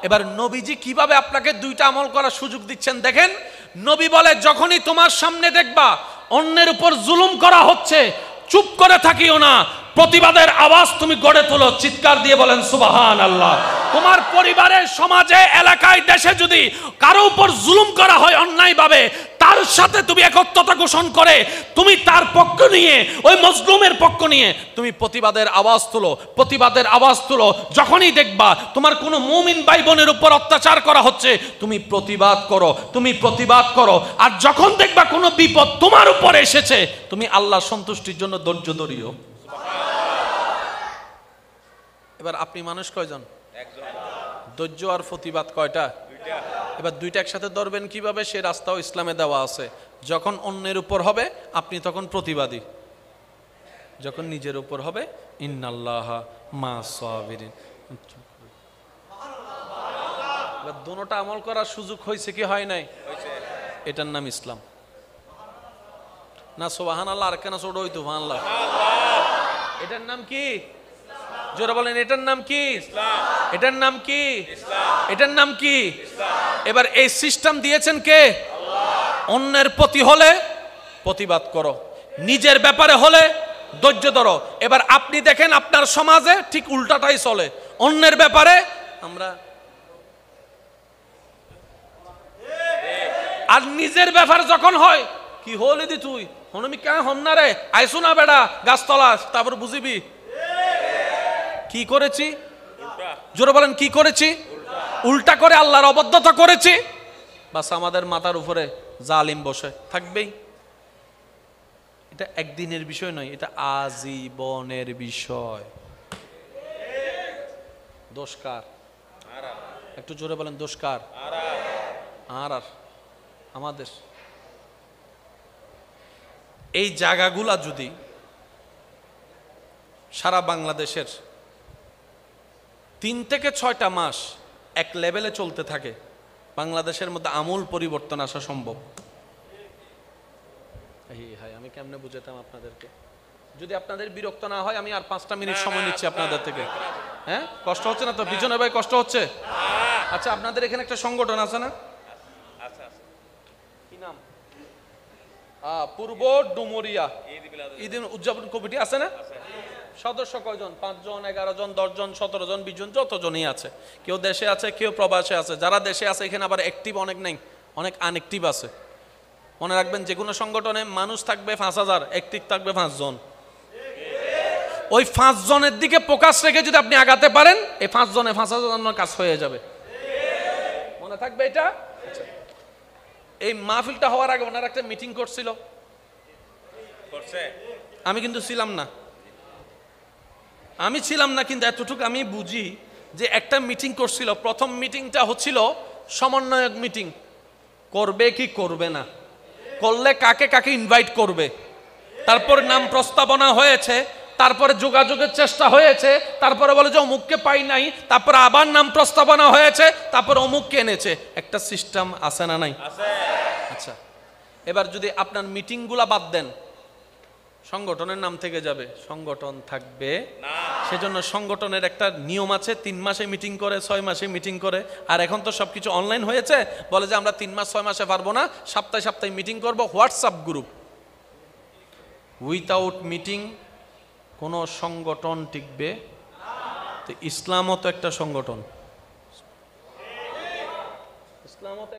এবার নবীজি কিভাবে আপনাকে দুইটা আমল করার সুযোগ দিচ্ছেন দেখেন। নবী বলে যখনই তোমার সামনে দেখবা অন্যের উপর জুলুম করা হচ্ছে, চুপ করে থাকিও না, প্রতিবাদের আওয়াজ তুমি গড়ে তোলো, চিৎকার দিয়ে বলেন সুবহানাল্লাহ। তোমার পরিবারে, সমাজে, এলাকায়, দেশে যদি কারো উপর জুলুম করা হয় অন্যায়ভাবে, তার সাথে তুমি একত্রতা ঘোষণ করে তুমি তার পক্ষ নিয়ে, ওই মজলুমের পক্ষ নিয়ে তুমি প্রতিবাদের আওয়াজ তুলো, প্রতিবাদের আওয়াজ তুলো। যখনই দেখবা তোমার কোনো মুমিন ভাই বোনের উপর অত্যাচার করা হচ্ছে, তুমি প্রতিবাদ করো, তুমি প্রতিবাদ করো। আর যখন দেখবা কোনো বিপদ তোমার উপর এসেছে, তুমি আল্লাহর সন্তুষ্টির জন্য ধৈর্য ধরিও। এবার আপনি মানুষ কয়জন? ধৈর্য আর প্রতিবাদ কয়টা? এবার দুইটা একসাথে ধরবেন কিভাবে, সে রাস্তাও ইসলামে দেওয়া আছে। যখন অন্যের উপর হবে আপনি তখন প্রতিবাদী, যখন নিজের উপর হবে ইন্নাল্লাহা মা'আস সাবিরিন। এবার দুটোটা আমল করার সুযোগ হয়েছে কি হয় নাই? এটার নাম ইসলাম না। সুবহানাল্লাহ। আর কেন ছোট হইতো সুবহানাল্লাহ। এটার নাম কি? জোরে বলেন, এটার নাম কি? এটার নাম কি? এটার নাম কি? এবার এই সিস্টেম দিয়েছেন কে? অন্যের প্রতি হলে প্রতিবাদ করো, নিজের ব্যাপারে হলে ধৈর্য ধরো। এবার আপনি দেখেন আপনার সমাজে ঠিক উল্টাটাই চলে, অন্যের ব্যাপারে আমরা, আর নিজের ব্যাপার যখন হয় কি হলি দি তুই হনমি কেন হন না রে, আইসু না বেড়া গাছতলা, তারপর বুঝিবি কি করেছি। জোরে বলেন কি করেছি? উল্টা করে আল্লাহর অবদ্ধতা করেছি, বাস আমাদের মাথার উপরে জালিম বসে থাকবেই। এটা একদিনের বিষয় নয়, এটা আজীবনের বিষয়। দোষ কার? একটু জোরে বলেন, দোষ কার? আর আমাদের। এই জায়গাগুলা যদি সারা বাংলাদেশের 3 থেকে 6টা মাস এক লেভেলে চলতে থাকে, বাংলাদেশের মধ্যে আমূল পরিবর্তন আসা সম্ভব। আমি কেমনে বুঝাতাম আপনাদেরকে? যদি আপনাদের বিরক্ত না হয় আমি আর 5টা মিনিট সময় নিচ্ছি আপনাদের থেকে। হ্যাঁ, কষ্ট হচ্ছে না তো? পিছনে ভাই কষ্ট হচ্ছে? আচ্ছা, আপনাদের এখানে একটা সংগঠন আছে না? কি নাম? পূর্ব ডুমুরিয়া ঈদ উদযাপন কমিটি আছে না? সদস্য কয়জন? 5 জন, 11 জন, 10 জন, 17 জন, 20 জন, যতজনই আছে। কেউ দেশে আছে, কেউ প্রবাসে আছে। যারা দেশে আছে এখানে আবার অ্যাক্টিভ অনেক নেই, অনেক আনঅ্যাক্টিভ আছে। মনে রাখবেন, যে কোনো সংগঠনে মানুষ থাকবে 5000, অ্যাক্টিভ থাকবে 5 জন। ওই 5 জনের দিকে ফোকাস রেখে যদি আপনি আগাতে পারেন, এই 5 জনে 5000 কাজ হয়ে যাবে। মনে থাকবে এটা। এই মাহফিলটা হওয়ার আগে ওনারা একটা মিটিং করছিল, আমি কিন্তু ছিলাম না। কিন্তু এতটুকু আমি বুঝি যে একটা মিটিং করছিল। প্রথম মিটিংটা হচ্ছিল সমন্বয়ক মিটিং, করবে কি করবে না, করলে কাকে কাকে ইনভাইট করবে। তারপর নাম প্রস্তাবনা হয়েছে, তারপরে যোগাযোগের চেষ্টা হয়েছে, তারপরে বলে যে অমুককে পাই নাই, তারপরে আবার নাম প্রস্তাবনা হয়েছে, তারপর অমুককে এনেছে। একটা সিস্টেম আছে না নাই? আচ্ছা, এবার যদি আপনার মিটিংগুলা বাদ দেন, সংগঠনের নাম থেকে যাবে, সংগঠন থাকবে না। সেজন্য সংগঠনের একটা নিয়ম আছে, 3 মাসে মিটিং করে, 6 মাসে মিটিং করে। আর এখন তো সবকিছু অনলাইন হয়েছে, বলে যে আমরা 3 মাস 6 মাসে পারবো না, সপ্তাহে সপ্তাহে মিটিং করব। WhatsApp group. উইথাউট মিটিং কোনো সংগঠন টিকবে না। তো ইসলামও তো একটা সংগঠন। ইসলামও